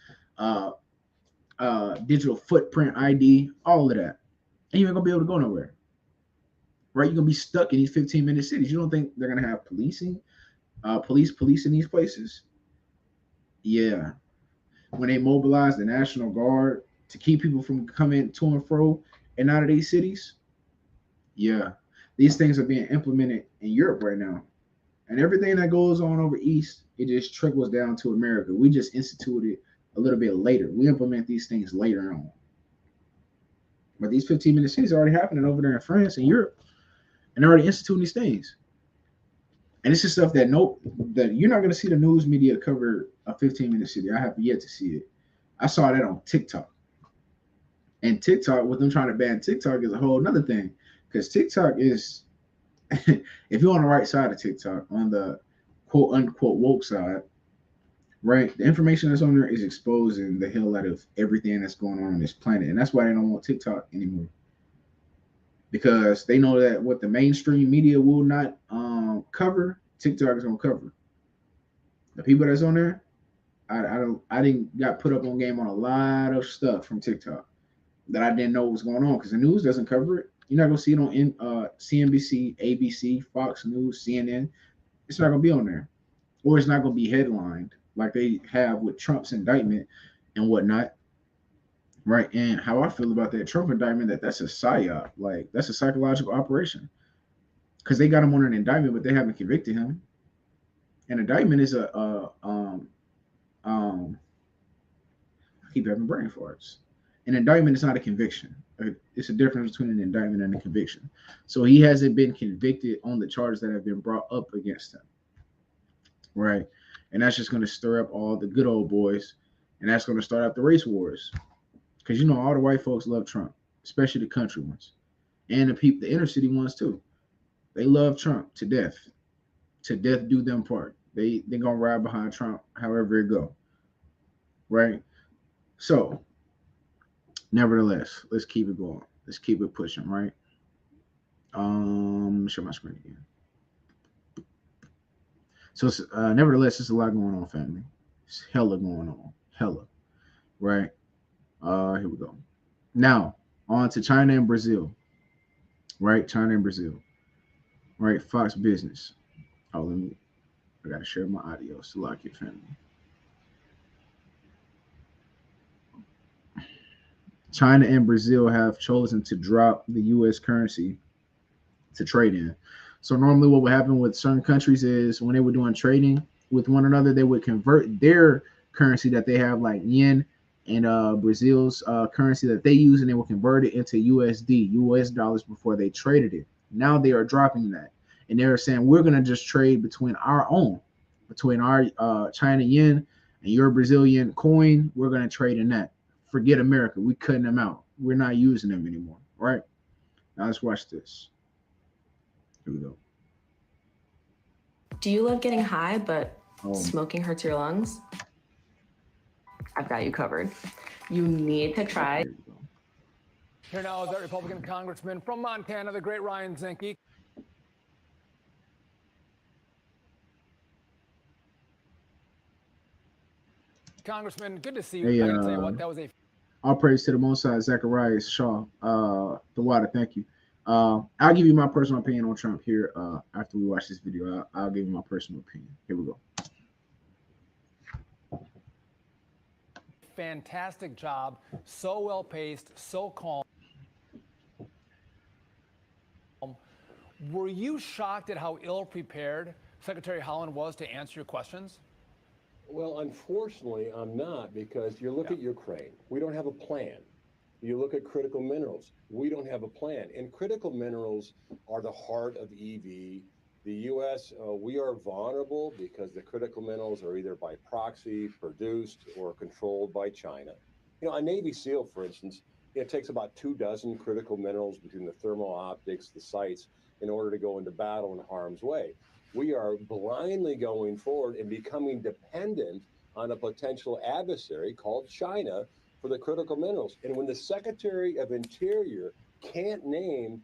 digital footprint ID, all of that. And you're not going to be able to go nowhere. Right? You're going to be stuck in these 15-minute cities. You don't think they're going to have policing? Police in these places? Yeah. When they mobilize the National Guard to keep people from coming to and fro and out of these cities? Yeah. These things are being implemented in Europe right now. And everything that goes on over East, it just trickles down to America. We just instituted a little bit later. We implement these things later on. But these 15-minute cities are already happening over there in France and Europe. And they're already instituting these things. And this is stuff that you're not going to see the news media cover a 15-minute city. I have yet to see it. I saw that on TikTok. And TikTok, with them trying to ban TikTok, is a whole nother thing. Because TikTok is, if you're on the right side of TikTok, on the quote unquote woke side, right, the information that's on there is exposing the hell out of everything that's going on this planet. And that's why they don't want TikTok anymore. Because they know that what the mainstream media will not cover, TikTok is gonna cover. The people that's on there, I didn't got put up on game on a lot of stuff from TikTok that I didn't know was going on because the news doesn't cover it. You're not gonna see it on CNBC, ABC, Fox News, CNN. It's not gonna be on there, or it's not gonna be headlined like they have with Trump's indictment and whatnot. Right, and how I feel about that Trump indictment, that's a psyop, like that's a psychological operation, because they got him on an indictment, but they haven't convicted him. An indictment is I keep having brain farts. An indictment is not a conviction. It's a difference between an indictment and a conviction. So he hasn't been convicted on the charges that have been brought up against him, right? And that's just going to stir up all the good old boys, and that's going to start up the race wars. Because you know all the white folks love Trump, especially the country ones, and the inner city ones too. They love Trump to death. To death do them part. They gonna ride behind Trump however it go. Right. So, nevertheless, let's keep it going. Let's keep it pushing. Right. Show my screen again. So, nevertheless, there's a lot going on, family. It's hella going on. Hella. Right. Here we go. Now, on to China and Brazil. Right, China and Brazil. Right, Fox Business. Oh, I gotta share my audio so I can family. China and Brazil have chosen to drop the U.S. currency to trade in. So normally what would happen with certain countries is when they were doing trading with one another, they would convert their currency that they have, like yen, and Brazil's currency that they use, and they will convert it into USD, US dollars, before they traded it. Now they are dropping that, and they're saying we're going to just trade between our China yen and your Brazilian coin. We're going to trade in that. Forget America. We're cutting them out. We're not using them anymore. Right? Now let's watch this. Here we go. Do you love getting high, but smoking hurts your lungs? I've got you covered. You need to try. Here now is that Republican congressman from Montana, the great Ryan Zinke. Congressman, good to see you. I can tell you what, that was a All praise to the Most High, Zacharias Shaw, the water. Thank you. I'll give you my personal opinion on Trump here. After we watch this video, I'll give you my personal opinion. Here we go. Fantastic job, so well paced, so calm. Were you shocked at how ill prepared Secretary Haaland was to answer your questions? Well, unfortunately, I'm not, because you look at Ukraine, we don't have a plan. You look at critical minerals, we don't have a plan. And critical minerals are the heart of EV. The U.S., we are vulnerable because the critical minerals are either by proxy, produced, or controlled by China. You know, a Navy SEAL, for instance, it takes about 24 critical minerals between the thermal optics, the sights, in order to go into battle in harm's way. We are blindly going forward and becoming dependent on a potential adversary called China for the critical minerals. And when the Secretary of Interior can't name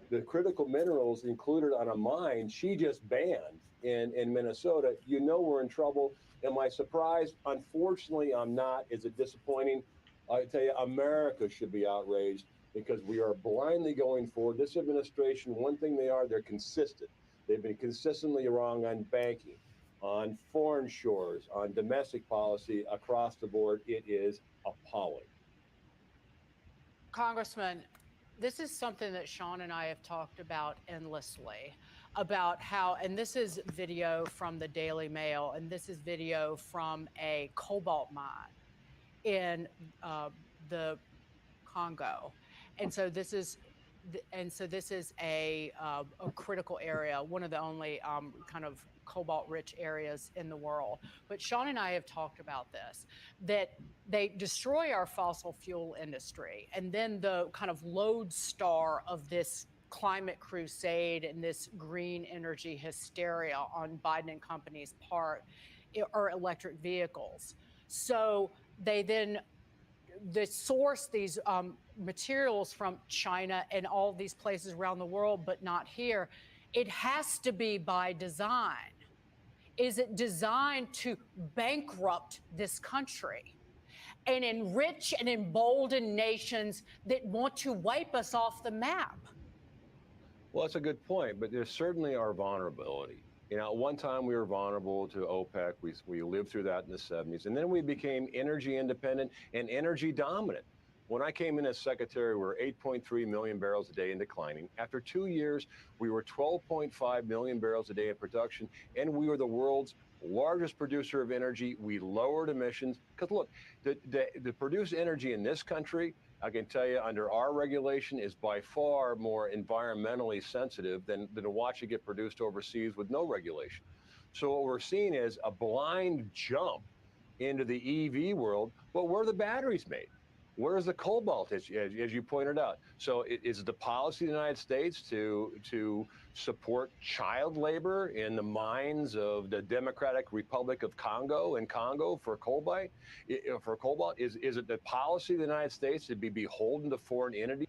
the critical minerals included on a mine she just banned in Minnesota, you know we're in trouble. Am I surprised? Unfortunately, I'm not. Is it disappointing? I tell you, America should be outraged because we are blindly going forward. This administration, one thing they're consistent. They've been consistently wrong on banking, on foreign shores, on domestic policy across the board. It is appalling. Congressman, this is something that Sean and I have talked about endlessly, about how, and this is video from the Daily Mail, and this is video from a cobalt mine in the Congo. And so this is a critical area, one of the only kind of cobalt-rich areas in the world. But Sean and I have talked about this, that they destroy our fossil fuel industry, and then the kind of lodestar of this climate crusade and this green energy hysteria on Biden and company's part are electric vehicles. So they source these materials from China and all these places around the world, but not here. It has to be by design. Is it designed to bankrupt this country and enrich and embolden nations that want to wipe us off the map? Well, that's a good point, but there certainly are vulnerability. You know, at one time we were vulnerable to OPEC. We lived through that in the 70s, and then we became energy independent and energy dominant. When I came in as secretary, we were 8.3 million barrels a day and declining. After 2 years, we were 12.5 million barrels a day in production, and we were the world's largest producer of energy. We lowered emissions. Because look, the produce energy in this country, I can tell you, under our regulation, is by far more environmentally sensitive than to watch it get produced overseas with no regulation. So what we're seeing is a blind jump into the EV world. But where are the batteries made? Where's the cobalt, as you pointed out? So is it the policy of the United States to support child labor in the mines of the Democratic Republic of Congo for cobalt? Is it the policy of the United States to be beholden to foreign entities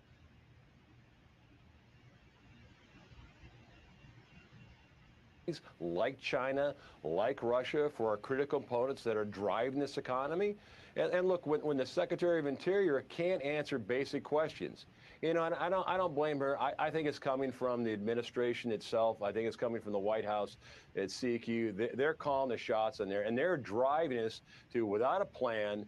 like China, like Russia, for our critical components that are driving this economy? And look, when the Secretary of Interior can't answer basic questions, you know, and I don't blame her. I think it's coming from the administration itself. I think it's coming from the White House at CQ. They're calling the shots on there, and they're driving us to, without a plan,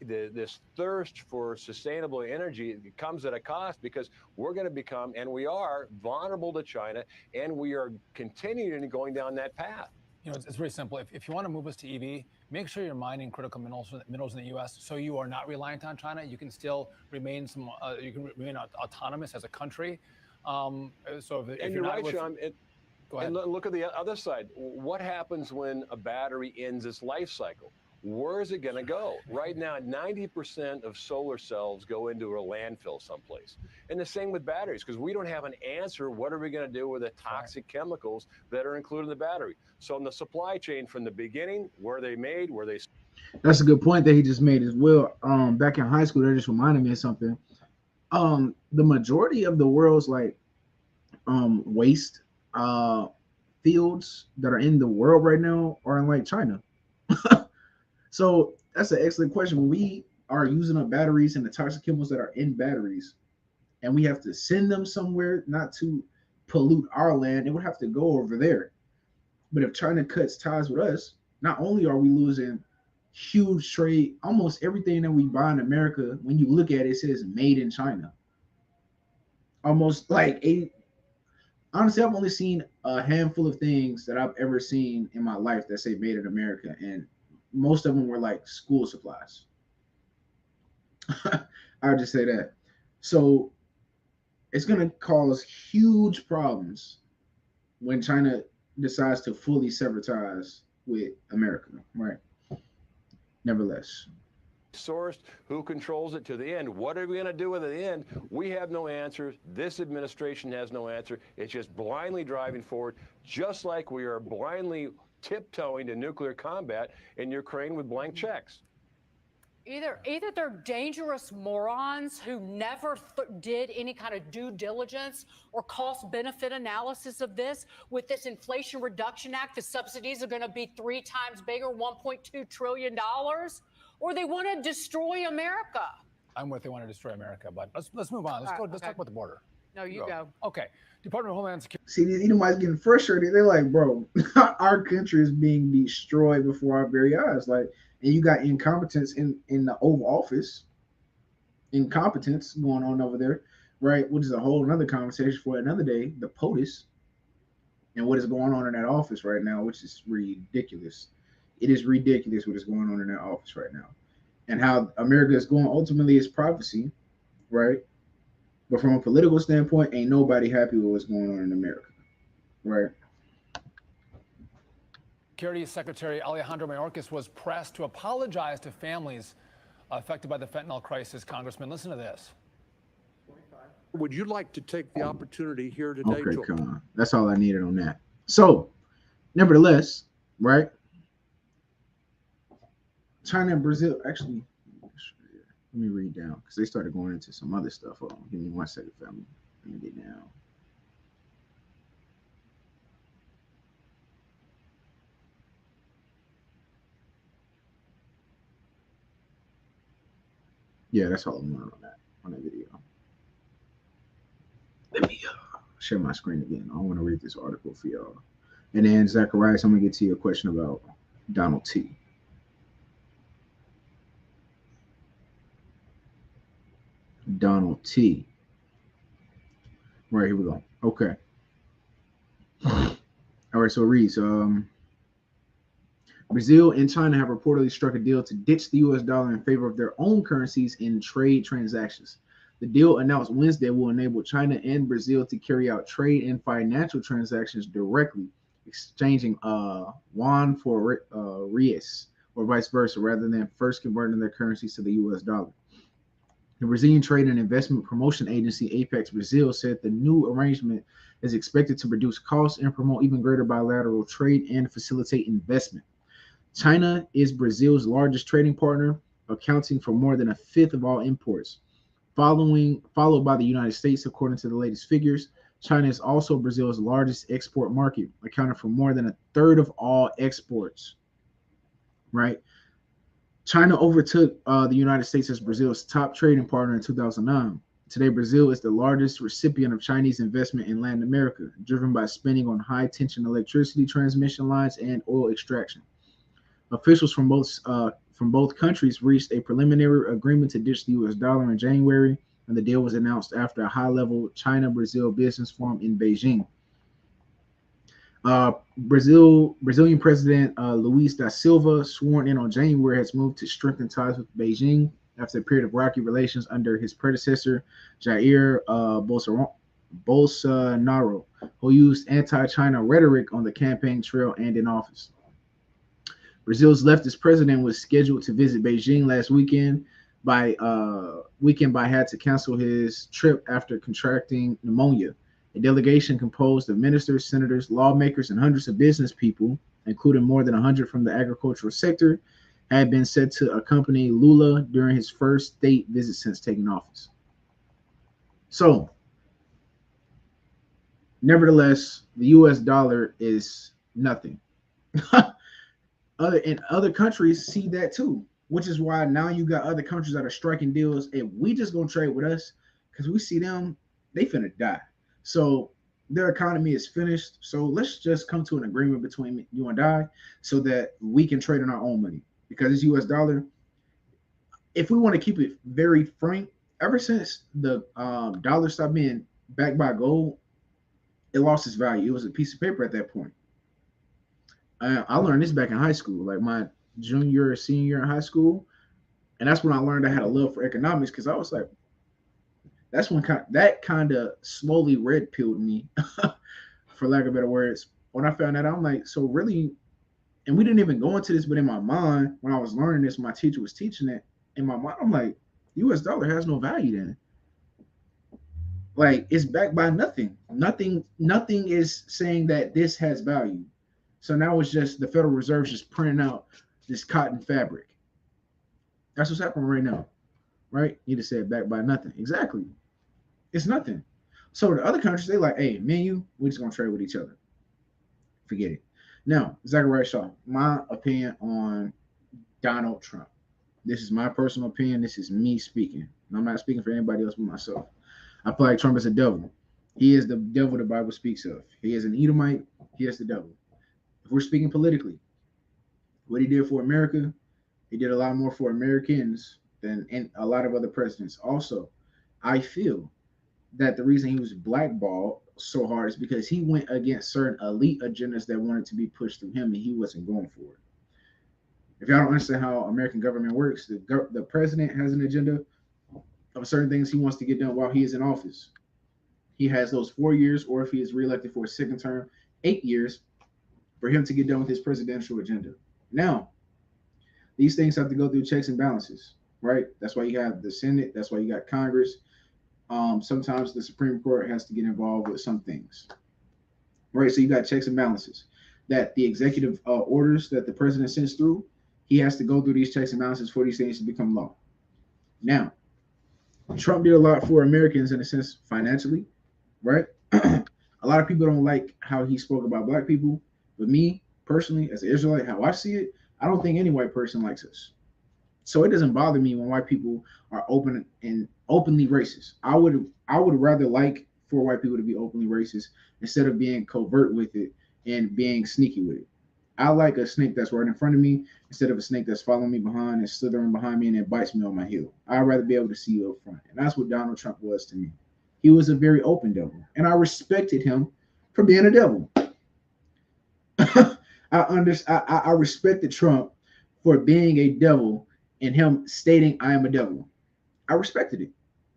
this thirst for sustainable energy comes at a cost, because we're going to become, and we are, vulnerable to China, and we are continuing going down that path. You know, it's very simple. If you want to move us to EV, make sure you're mining critical minerals in the U.S. so you are not reliant on China. You can still remain remain autonomous as a country. So if you're right, not Sean. Go ahead. And look at the other side. What happens when a battery ends its life cycle? Where is it going to go? Right now, 90% of solar cells go into a landfill someplace. And the same with batteries, because we don't have an answer. What are we going to do with the toxic chemicals that are included in the battery? So in the supply chain from the beginning, where they made, where they... That's a good point that he just made as well. Back in high school, that just reminded me of something. The majority of the world's waste fields that are in the world right now are in China. So that's an excellent question. When we are using up batteries and the toxic chemicals that are in batteries, and we have to send them somewhere not to pollute our land, it would have to go over there. But if China cuts ties with us, not only are we losing huge trade, almost everything that we buy in America, when you look at it, it says made in China. Almost like honestly, I've only seen a handful of things that I've ever seen in my life that say made in America, and most of them were like school supplies. I would just say that. So it's going to cause huge problems when China decides to fully sever ties with America, right? Nevertheless, sourced, who controls it to the end. What are we going to do with it at the end? We have no answers. This administration has no answer. It's just blindly driving forward, just like we are blindly tiptoeing to nuclear combat in Ukraine with blank checks. Either they're dangerous morons who never did any kind of due diligence or cost benefit analysis of this. With this Inflation Reduction Act, the subsidies are going to be 3 times bigger, $1.2 trillion, or they want to destroy America. I'm with they want to destroy America, but let's move on. Let's talk about the border. No, you go. Okay. Department of Homeland Security. See, these Edomites getting frustrated. They're like, bro, our country is being destroyed before our very eyes. Like, and you got incompetence in the Oval Office, incompetence going on over there, right? Which is a whole another conversation for another day. The POTUS and what is going on in that office right now, which is ridiculous. It is ridiculous what is going on in that office right now, and how America is going. Ultimately, is prophecy, right? But from a political standpoint, ain't nobody happy with what's going on in America, right? Security Secretary Alejandro Mayorkas was pressed to apologize to families affected by the fentanyl crisis. Congressman, listen to this. Would you like to take the opportunity here today? Okay, come on. That's all I needed on that. So, nevertheless, right? China and Brazil, actually, let me read down because they started going into some other stuff. Hold on, give me 1 second, family. Let me get down. Yeah, that's all I wanted on that video. Let me share my screen again. I want to read this article for y'all. And then, Zacharias, I'm going to get to your question about Donald T. Donald T. Right, here we go. Okay. All right, so it reads, Brazil and China have reportedly struck a deal to ditch the U.S. dollar in favor of their own currencies in trade transactions. The deal announced Wednesday will enable China and Brazil to carry out trade and financial transactions directly, exchanging yuan for reais or vice versa, rather than first converting their currencies to the U.S. dollar. The Brazilian Trade and Investment Promotion Agency, Apex Brazil, said the new arrangement is expected to reduce costs and promote even greater bilateral trade and facilitate investment. China is Brazil's largest trading partner, accounting for more than a fifth of all imports. Followed by the United States, according to the latest figures. China is also Brazil's largest export market, accounting for more than a third of all exports. Right? China overtook the United States as Brazil's top trading partner in 2009. Today, Brazil is the largest recipient of Chinese investment in Latin America, driven by spending on high-tension electricity transmission lines and oil extraction. Officials from both countries reached a preliminary agreement to ditch the U.S. dollar in January, and the deal was announced after a high-level China-Brazil business forum in Beijing. Brazilian President Luiz da Silva, sworn in on January, has moved to strengthen ties with Beijing after a period of rocky relations under his predecessor, Jair Bolsonaro, who used anti-China rhetoric on the campaign trail and in office. Brazil's leftist president was scheduled to visit Beijing last weekend, but had to cancel his trip after contracting pneumonia. A delegation composed of ministers, senators, lawmakers, and hundreds of business people, including more than 100 from the agricultural sector, had been set to accompany Lula during his first state visit since taking office. So, nevertheless, the U.S. dollar is nothing. Other countries see that too. which is why now you got other countries that are striking deals, and we just gonna trade with us because we see them, they finna die. So their economy is finished. So let's just come to an agreement between you and I so that we can trade in our own money because it's US dollar. If we want to keep it very frank, ever since the dollar stopped being backed by gold, it lost its value. It was a piece of paper at that point. I learned this back in high school, like my junior or senior year in high school, and that's when I learned I had a love for economics because I was like, that's when that kind of slowly red pilled me, for lack of better words. When I found that, I'm like, so really, and we didn't even go into this, but in my mind, when I was learning this, my teacher was teaching it. In my mind, I'm like, U.S. dollar has no value then. Like it's backed by nothing. Nothing is saying that this has value. So now it's just the Federal Reserve just printing out this cotton fabric. That's what's happening right now, right? You just said backed by nothing. Exactly. It's nothing. So the other countries, they like, hey, me and you, we're just gonna trade with each other. Forget it. Now, Zachariah Shaw, my opinion on Donald Trump. This is my personal opinion. This is me speaking. I'm not speaking for anybody else but myself. I feel like Trump is a devil. He is the devil the Bible speaks of. He is an Edomite. He is the devil. If we're speaking politically, what he did for America, he did a lot more for Americans than a lot of other presidents. Also, I feel that the reason he was blackballed so hard is because he went against certain elite agendas that wanted to be pushed through him, and he wasn't going for it. If y'all don't understand how American government works, the president has an agenda of certain things he wants to get done while he is in office. He has those 4 years, or if he is reelected for a second term, 8 years for him to get done with his presidential agenda. Now, these things have to go through checks and balances, right? That's why you have the Senate. That's why you got Congress. Sometimes the Supreme Court has to get involved with some things, right? So you got checks and balances that the executive orders that the president sends through, he has to go through these checks and balances for these things to become law. Now, Trump did a lot for Americans in a sense financially, right? A lot of people don't like how he spoke about black people, but me personally, as an Israelite, how I see it, I don't think any white person likes us. So it doesn't bother me when white people are open and openly racist. I would rather like for white people to be openly racist instead of being covert with it and being sneaky with it. I like a snake that's right in front of me instead of a snake that's following me behind and slithering behind me and it bites me on my heel. I'd rather be able to see you up front. And that's what Donald Trump was to me. He was a very open devil. And I respected him for being a devil. I respected Trump for being a devil and him stating I am a devil. I respected it.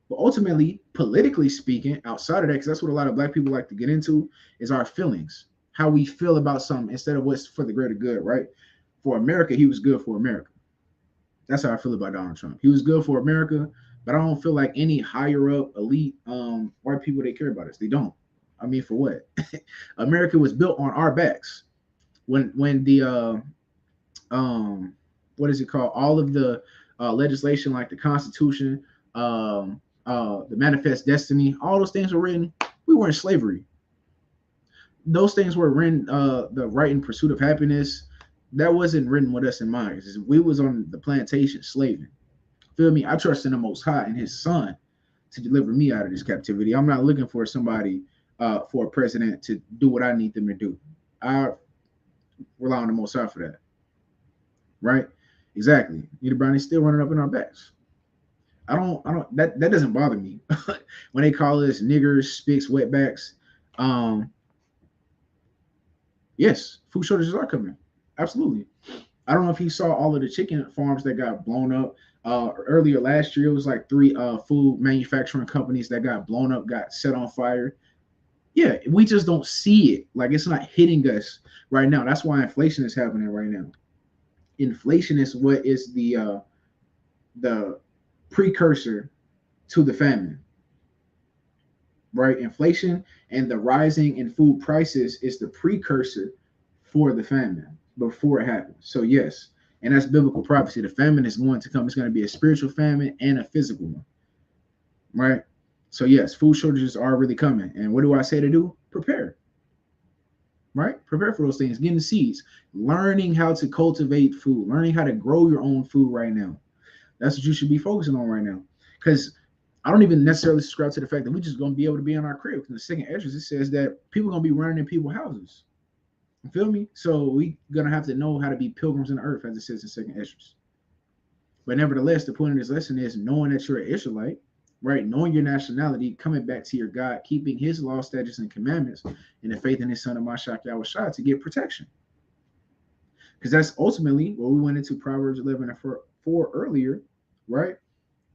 But ultimately, politically speaking, outside of that, because that's what a lot of black people like to get into, is our feelings. How we feel about something instead of what's for the greater good, right? For America, he was good for America. That's how I feel about Donald Trump. He was good for America, but I don't feel like any higher up elite white people, they care about us. They don't. I mean, for what? America was built on our backs. When the what is it called? All of the legislation, like the Constitution, the Manifest Destiny, all those things were written. We were in slavery. Those things were written, the right in pursuit of happiness. That wasn't written with us in mind. We was on the plantation slaving. Feel me? I trust in the Most High and His Son to deliver me out of this captivity. I'm not looking for somebody, for a president to do what I need them to do. I rely on the Most High for that. Right? Exactly. Nita Brown is still running up in our backs. That doesn't bother me. When they call us niggers, spicks, wetbacks, yes, food shortages are coming. Absolutely. I don't know if he saw all of the chicken farms that got blown up. Earlier last year, it was like 3 food manufacturing companies that got blown up, got set on fire. Yeah, we just don't see it. Like, it's not hitting us right now. That's why inflation is happening right now. Inflation is what is the precursor to the famine. Right? Inflation and the rising in food prices is the precursor for the famine before it happens. So yes, and that's biblical prophecy. The famine is going to come. It's going to be a spiritual famine and a physical one. Right? So yes, food shortages are really coming. And what do I say to do? Prepare. right? Prepare for those things, getting seeds, learning how to cultivate food, learning how to grow your own food right now. That's what you should be focusing on right now. Because I don't even necessarily subscribe to the fact that we're just going to be able to be in our crib. In the second entrance, it says that people are going to be running in people's houses. You feel me? So we going to have to know how to be pilgrims in the earth, as it says in second entrance. But nevertheless, the point of this lesson is knowing that you're an Israelite, right? Knowing your nationality, coming back to your God, keeping his law, statutes, and commandments, and the faith in his son, Mashiach Yahushua, to get protection. Because that's ultimately what we went into Proverbs 11 and 4 earlier, right?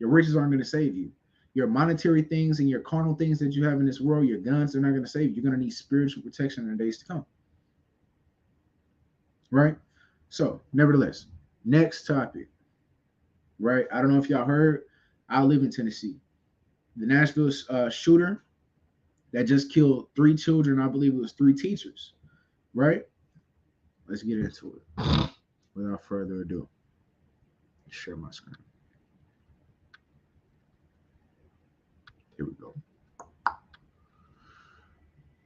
Your riches aren't going to save you. Your monetary things and your carnal things that you have in this world, your guns, they're not going to save you. You're going to need spiritual protection in the days to come. Right? So, nevertheless, next topic. Right? I don't know if y'all heard. I live in Tennessee. The Nashville shooter that just killed 3 children, I believe it was 3 teachers. Right? Let's get into it. Without further ado, share my screen. Here we go.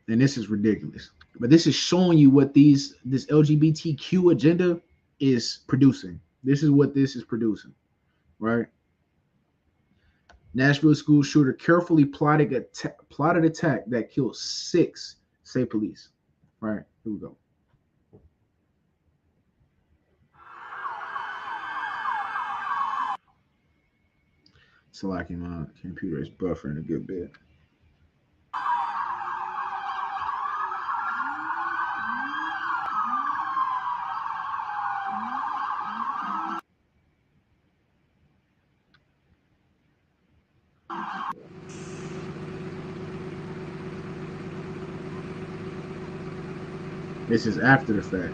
And this is ridiculous. But this is showing you what this LGBTQ agenda is producing. This is what this is producing, right? Nashville school shooter carefully plotted attack that killed 6 state police. Right, here we go. So like my computer is buffering a good bit. This is after the fact.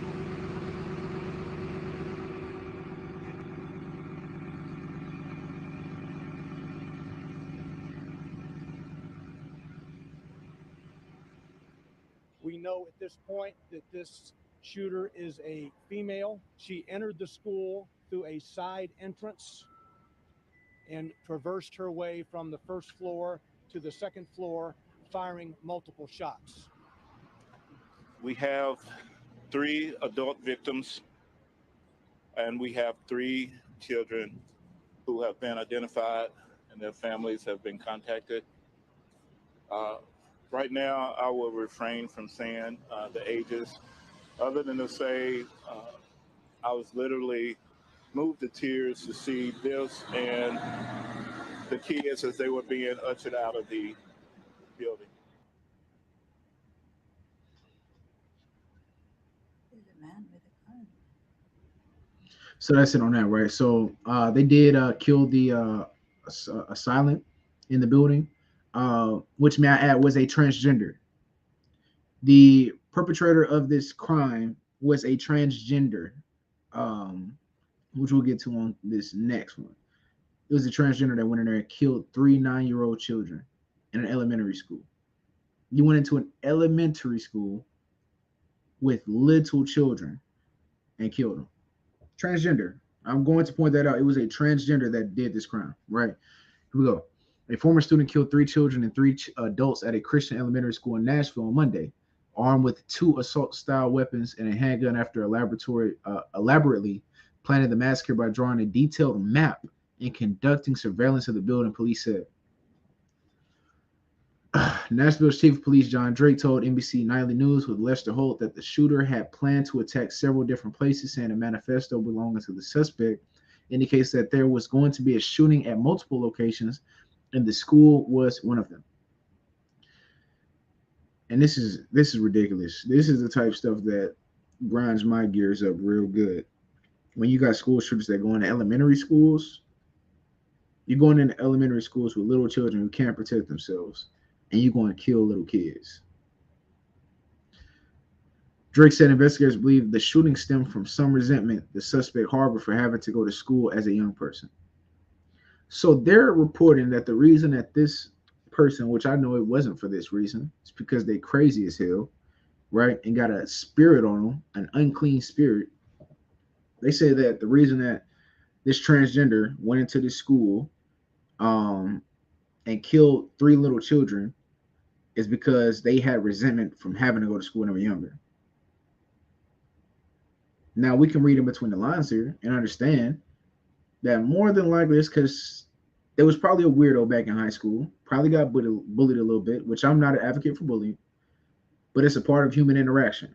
We know at this point that this shooter is a female. She entered the school through a side entrance and traversed her way from the first floor to the second floor, firing multiple shots. We have 3 adult victims, and we have 3 children who have been identified and their families have been contacted. Right now, I will refrain from saying the ages, other than to say I was literally moved to tears to see this and the kids as they were being ushered out of the building. So that's it on that, right? So they did kill the assailant in the building, which may I add was a transgender. The perpetrator of this crime was a transgender, which we'll get to on this next one. It was a transgender that went in there and killed 3 9-year-old children in an elementary school. You went into an elementary school with little children and killed them. Transgender. I'm going to point that out. It was a transgender that did this crime, right? Here we go. A former student killed 3 children and 3 adults at a Christian elementary school in Nashville on Monday, armed with 2 assault-style weapons and a handgun after elaborately planning the massacre by drawing a detailed map and conducting surveillance of the building, police said. Nashville's chief of police John Drake told NBC Nightly News with Lester Holt that the shooter had planned to attack several different places, saying a manifesto belonging to the suspect indicates that there was going to be a shooting at multiple locations, and the school was one of them. And this is ridiculous. This is the type of stuff that grinds my gears up real good. When you got school shooters that go into elementary schools, you're going into elementary schools with little children who can't protect themselves, and you're going to kill little kids. Drake said investigators believe the shooting stemmed from some resentment the suspect harbored for having to go to school as a young person. So they're reporting that the reason that this person, which I know it wasn't for this reason, it's because they crazy as hell, right? And got a spirit on them, an unclean spirit. They say that the reason that this transgender went into this school and killed 3 little children is because they had resentment from having to go to school when they were younger. Now we can read in between the lines here and understand that more than likely it's because there was probably a weirdo back in high school, probably got bullied a little bit, which I'm not an advocate for bullying, but it's a part of human interaction.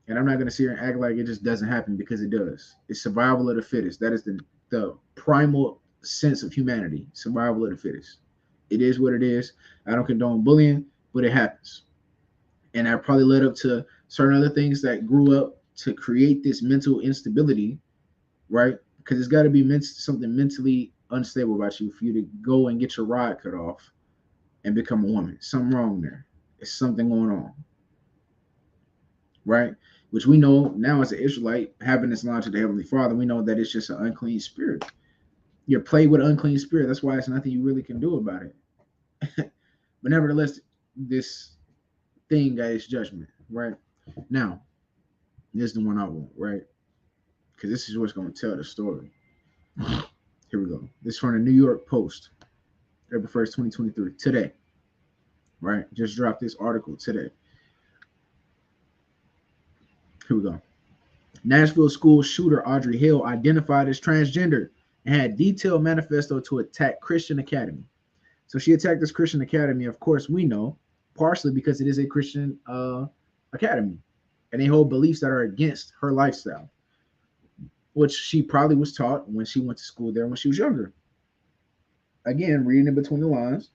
And I'm not going to sit here and act like it just doesn't happen, because it does. It's survival of the fittest. That is the primal sense of humanity, survival of the fittest. It is what it is. I don't condone bullying, but it happens. And that probably led up to certain other things that grew up to create this mental instability, right? Because it's got to be something mentally unstable about you for you to go and get your rod cut off and become a woman. Something wrong there. It's something going on, right? Which we know now as an Israelite, having this knowledge of the Heavenly Father, we know that it's just an unclean spirit. You're plagued with an unclean spirit. That's why it's nothing you really can do about it. But nevertheless, this thing got its judgment, right? Now, this is the one I want, right? Because this is what's going to tell the story. Here we go. This is from the New York Post, April 1st, 2023, today, right? Just dropped this article today. Here we go. Nashville school shooter Audrey Hill identified as transgender and had detailed manifesto to attack Christian Academy. So she attacked this Christian Academy, of course, we know, partially because it is a Christian academy, and they hold beliefs that are against her lifestyle, which she probably was taught when she went to school there when she was younger. Again, reading in between the lines,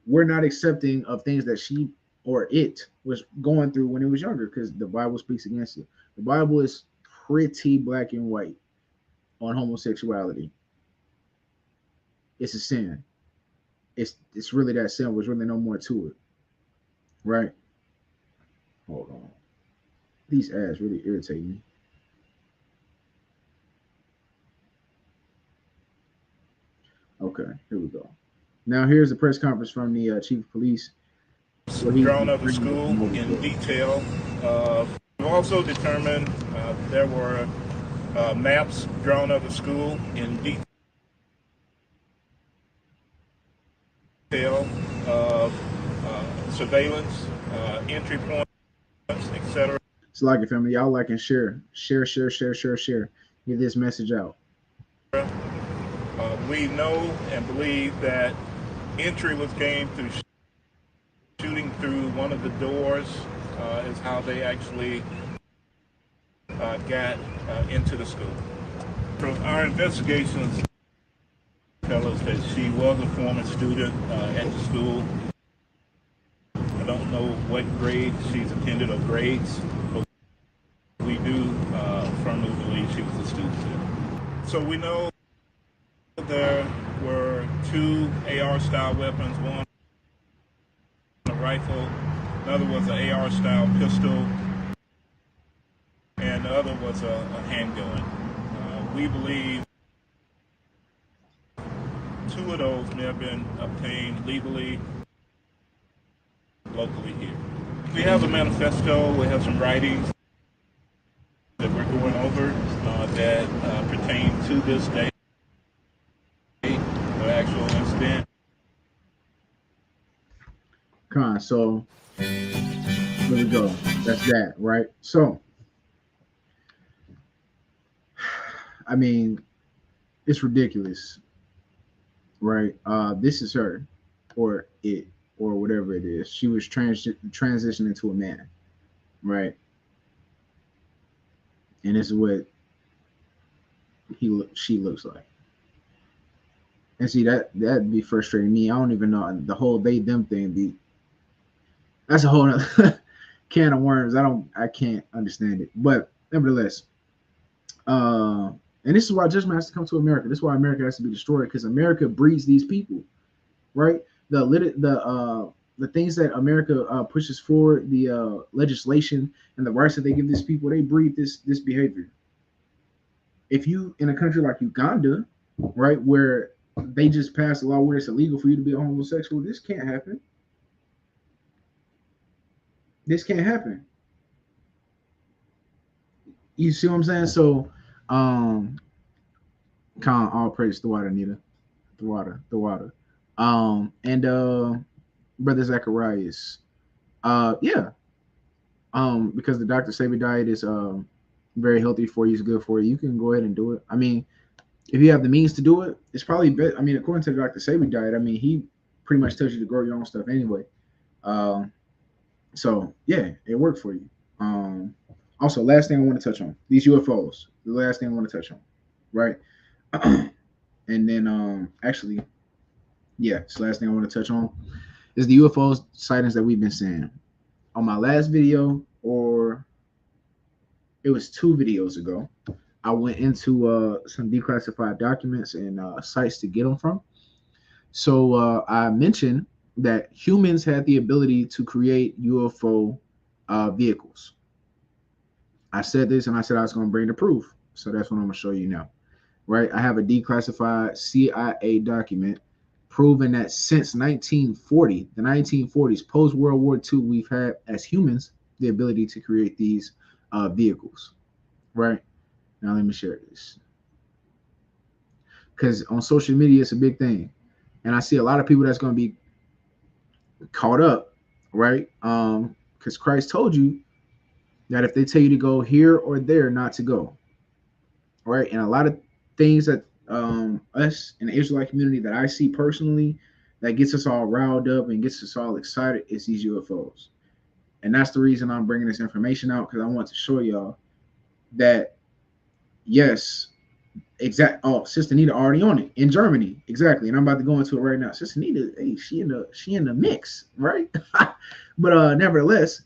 we're not accepting of things that she or it was going through when it was younger, because the Bible speaks against it. The Bible is pretty black and white on homosexuality. It's a sin. It's really that simple. There's really no more to it, right? Hold on. These ads really irritate me. Okay, here we go. Now here's the press conference from the chief of police. Drawn up the school in detail. We also determined there were maps drawn of the school in detail of surveillance, entry points, etc. So like it, family, y'all like and share. Get this message out. We know and believe that entry was gained through shooting through one of the doors is how they actually got into the school. From our investigations tell us that she was a former student at the school. I don't know what grade she's attended or grades, but we do firmly believe she was a student. So we know there were 2 AR-style weapons, one a rifle, another was an AR-style pistol, and the other was a handgun. We believe 2 of those may have been obtained legally, locally here. We have a manifesto, we have some writings that we're going over that pertain to this day, the actual incident. So here we go. That's that, right? So, I mean, it's ridiculous, right? This is her, or it, or whatever it is. She was transitioning into a man, right? And this is what she looks like. And see, that'd be frustrating me. I don't even know the whole they them thing. That's a whole other can of worms. I can't understand it. But nevertheless, and this is why judgment has to come to America. This is why America has to be destroyed, because America breeds these people, right? The things that America pushes forward, the legislation and the rights that they give these people, they breed this behavior. If you in a country like Uganda, right, where they just passed a law where it's illegal for you to be a homosexual, this can't happen. This can't happen. You see what I'm saying? So, all praise the water, Anita. The water. And Brother Zacharias. Yeah. Because the Dr. Sabi diet is very healthy for you, it's good for you. You can go ahead and do it. I mean, if you have the means to do it, it's probably better. I mean, according to Dr. Sabi diet, I mean, he pretty much tells you to grow your own stuff anyway. Um, so yeah, it worked for you. Um, Also, last thing I want to touch on these UFOs. The last thing I want to touch on, right? And then actually, yeah, it's the last thing I want to touch on is the UFO sightings that we've been seeing. On my last video, or it was 2 videos ago, I went into some declassified documents and sites to get them from. So I mentioned that humans had the ability to create UFO vehicles. I said this and I said I was going to bring the proof. So that's what I'm going to show you now. Right? I have a declassified CIA document proving that since 1940, the 1940s, post World War II, we've had as humans the ability to create these vehicles. Right? Now let me share this. Because on social media, it's a big thing. And I see a lot of people that's going to be caught up, right? Because Christ told you that if they tell you to go here or there, not to go, right? And a lot of things that us in the Israelite community that I see personally that gets us all riled up and gets us all excited is these UFOs. And that's the reason I'm bringing this information out, because I want to show y'all that yes, oh, Sister Nita already on it in Germany, exactly. And I'm about to go into it right now. Sister Nita, hey, she in the mix, right? But nevertheless,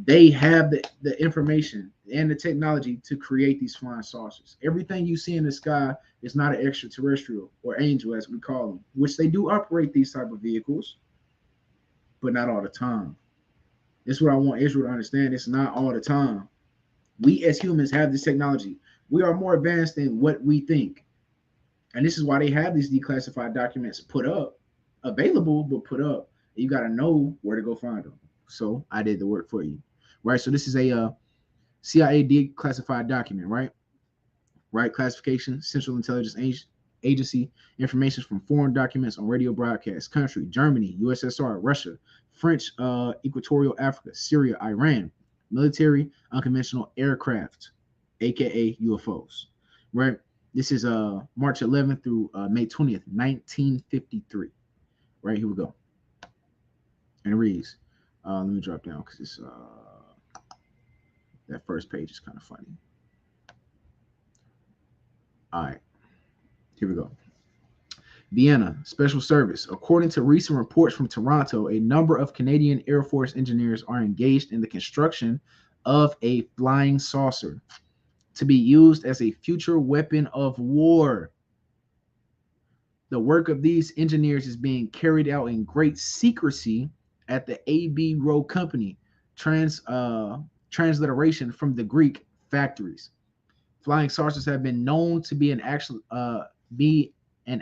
they have the information and the technology to create these flying saucers. Everything you see in the sky is not an extraterrestrial or angel, as we call them, which they do operate these type of vehicles, but not all the time. This is what I want Israel to understand. It's not all the time. We as humans have this technology. We are more advanced than what we think. And this is why they have these declassified documents put up, available, but put up. You got to know where to go find them. So I did the work for you, right? So this is a CIA declassified document, right? Right, classification, Central Intelligence Agency, information from foreign documents on radio broadcasts, country, Germany, USSR, Russia, French, Equatorial Africa, Syria, Iran, military, unconventional aircraft, aka UFOs, right? This is March 11th through May 20th, 1953. Right, here we go. And it reads, let me drop down because it's that first page is kind of funny. All right, here we go. Vienna, Special Service. According to recent reports from Toronto, a number of Canadian Air Force engineers are engaged in the construction of a flying saucer to be used as a future weapon of war. The work of these engineers is being carried out in great secrecy at the AB Row Company, transliteration from the Greek factories. Flying saucers have been known to be an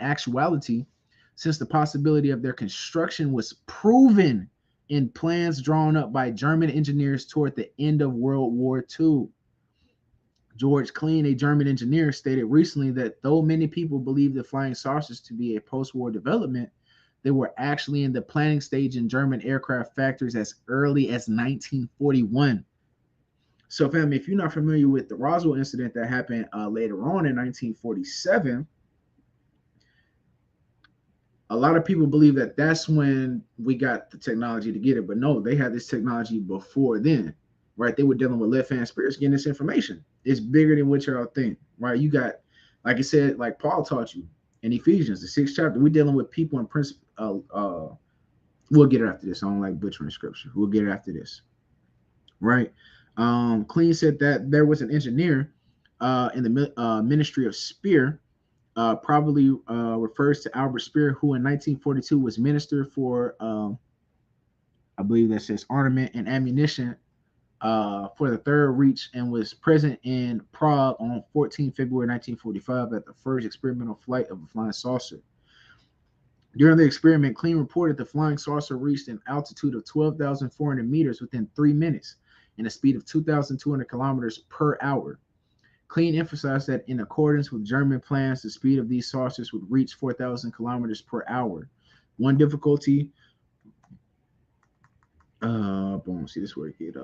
actuality since the possibility of their construction was proven in plans drawn up by German engineers toward the end of World War II. George Klein, a German engineer, stated recently that though many people believe the flying saucers to be a post-war development, they were actually in the planning stage in German aircraft factories as early as 1941. So, family, if you're not familiar with the Roswell incident that happened later on in 1947, a lot of people believe that that's when we got the technology to get it. But no, they had this technology before then, right? They were dealing with left hand spirits getting this information. It's bigger than what y'all think, right? You got, like I said, like Paul taught you in Ephesians, the 6th chapter, we're dealing with people in principle. We'll get it after this. I don't like butchering scripture. We'll get it after this, right? Clean said that there was an engineer in the ministry of Spear, probably refers to Albert Speer, who in 1942 was minister for, I believe that says armament and ammunition for the Third Reich, and was present in Prague on 14 February 1945 at the first experimental flight of a flying saucer. During the experiment, Klein reported the flying saucer reached an altitude of 12,400 meters within 3 minutes and a speed of 2,200 kilometers per hour. Klein emphasized that in accordance with German plans, the speed of these saucers would reach 4,000 kilometers per hour. One difficulty, boom, see this where it get,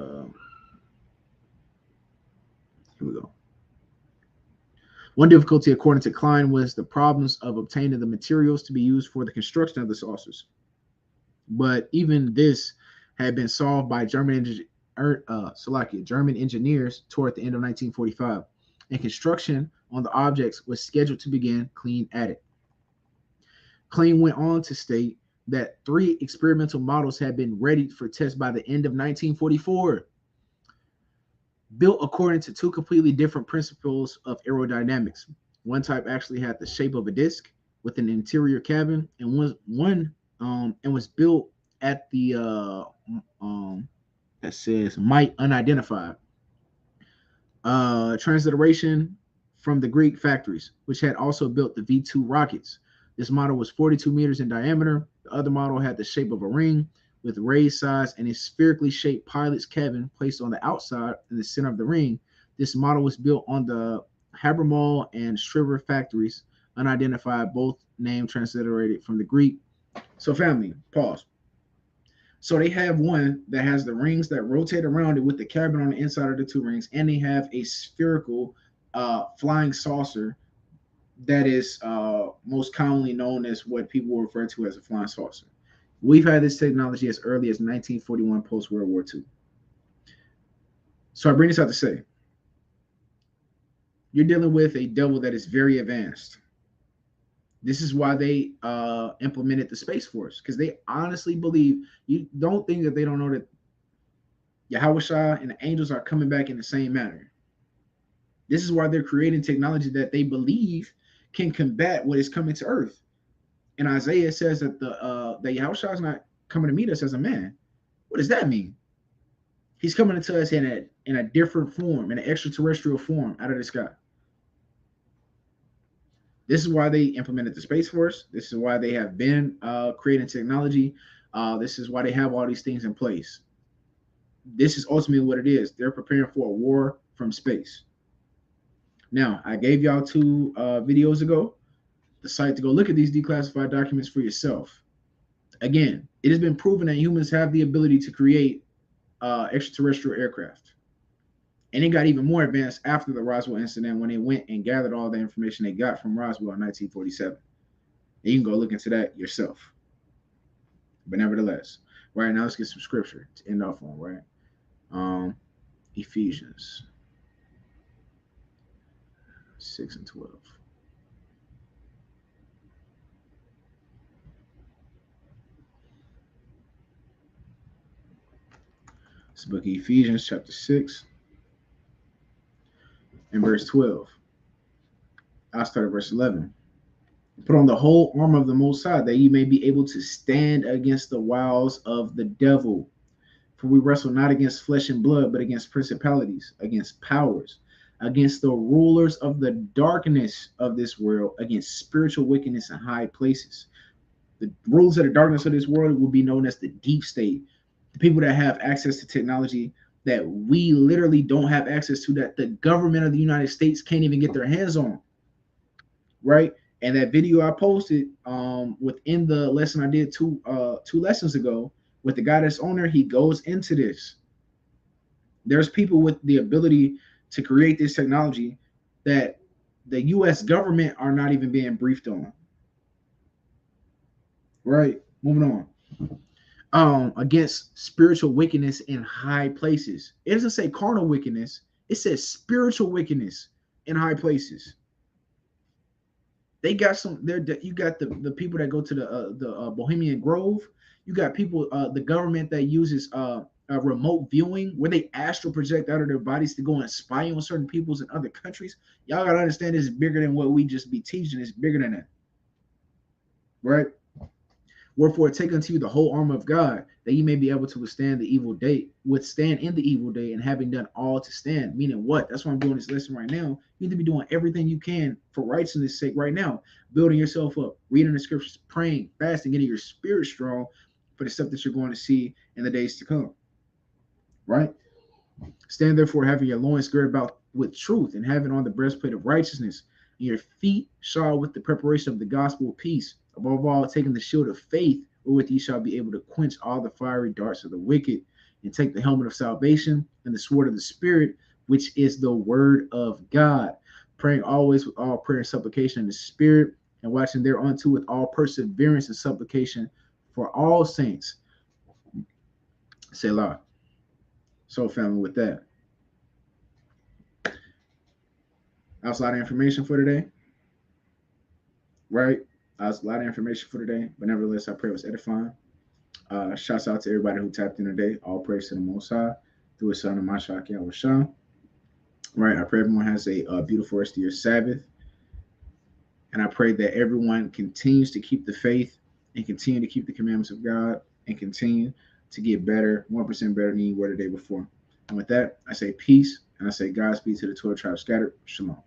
Here we go. One difficulty, according to Klein, was the problems of obtaining the materials to be used for the construction of the saucers. But even this had been solved by German engineers toward the end of 1945, and construction on the objects was scheduled to begin clean at it. Klein went on to state that 3 experimental models had been ready for test by the end of 1944, built according to 2 completely different principles of aerodynamics. One type actually had the shape of a disc with an interior cabin, and was built at the that says might unidentified transliteration from the Greek factories, which had also built the V2 rockets. This model was 42 meters in diameter. The other model had the shape of a ring with raised sides and a spherically shaped pilot's cabin placed on the outside in the center of the ring. This model was built on the Habermal and Shriver factories, unidentified, both named transliterated from the Greek. So family, pause. So they have one that has the rings that rotate around it with the cabin on the inside of the 2 rings, and they have a spherical flying saucer that is most commonly known as what people refer to as a flying saucer. We've had this technology as early as 1941, post-World War II. So I bring this out to say, you're dealing with a devil that is very advanced. This is why they implemented the Space Force, because they honestly believe, you don't think that they don't know that Yahweh and the angels are coming back in the same manner. This is why they're creating technology that they believe can combat what is coming to Earth. And Isaiah says that that Yahweh is not coming to meet us as a man. What does that mean? He's coming to us in a different form, in an extraterrestrial form out of the sky. This is why they implemented the Space Force. This is why they have been creating technology. This is why they have all these things in place. This is ultimately what it is. They're preparing for a war from space. Now, I gave y'all 2 videos ago the site to go look at these declassified documents for yourself. Again, it has been proven that humans have the ability to create extraterrestrial aircraft. And it got even more advanced after the Roswell incident, when they went and gathered all the information they got from Roswell in 1947. And you can go look into that yourself. But nevertheless, right now, let's get some scripture to end off on, right? Ephesians 6 and 12. It's the book of Ephesians, chapter 6, and verse 12. I'll start at verse 11. Put on the whole armor of the Most High, that ye may be able to stand against the wiles of the devil. For we wrestle not against flesh and blood, but against principalities, against powers, against the rulers of the darkness of this world, against spiritual wickedness in high places. The rulers of the darkness of this world will be known as the deep state. The people that have access to technology that we literally don't have access to, that the government of the United States can't even get their hands on, right? And that video I posted within the lesson I did two lessons ago with the guy that's on there, he goes into this. There's people with the ability to create this technology that the U.S. government are not even being briefed on. Right, moving on. Against spiritual wickedness in high places. It doesn't say carnal wickedness. It says spiritual wickedness in high places. They got some there. You got the people that go to the Bohemian Grove. You got people, the government that uses remote viewing, where they astral project out of their bodies to go and spy on certain peoples in other countries. Y'all gotta understand, this is bigger than what we just be teaching. It's bigger than that, right? Wherefore, take unto you the whole armor of God, that ye may be able to withstand in the evil day, and having done all to stand. Meaning what? That's why I'm doing this lesson right now. You need to be doing everything you can for righteousness' sake right now, building yourself up, reading the scriptures, praying, fasting, getting your spirit strong for the stuff that you're going to see in the days to come. Right? Stand therefore, having your loins girded about with truth, and having on the breastplate of righteousness, and your feet shod with the preparation of the gospel of peace. Above all, taking the shield of faith, wherewith ye shall be able to quench all the fiery darts of the wicked, and take the helmet of salvation and the sword of the Spirit, which is the word of God. Praying always with all prayer and supplication in the spirit, and watching thereunto with all perseverance and supplication for all saints. Selah. So, family, with that, that's a lot of information for today, right? That's a lot of information for today, but nevertheless, I pray it was edifying. Shouts out to everybody who tapped in today. All praise to the Most High through His Son, Mashiach Yahweh. Right, I pray everyone has a beautiful rest of your Sabbath, and I pray that everyone continues to keep the faith and continue to keep the commandments of God and continue to get better, 1% better than you were the day before. And with that, I say peace, and I say Godspeed to the 12 tribes scattered. Shalom.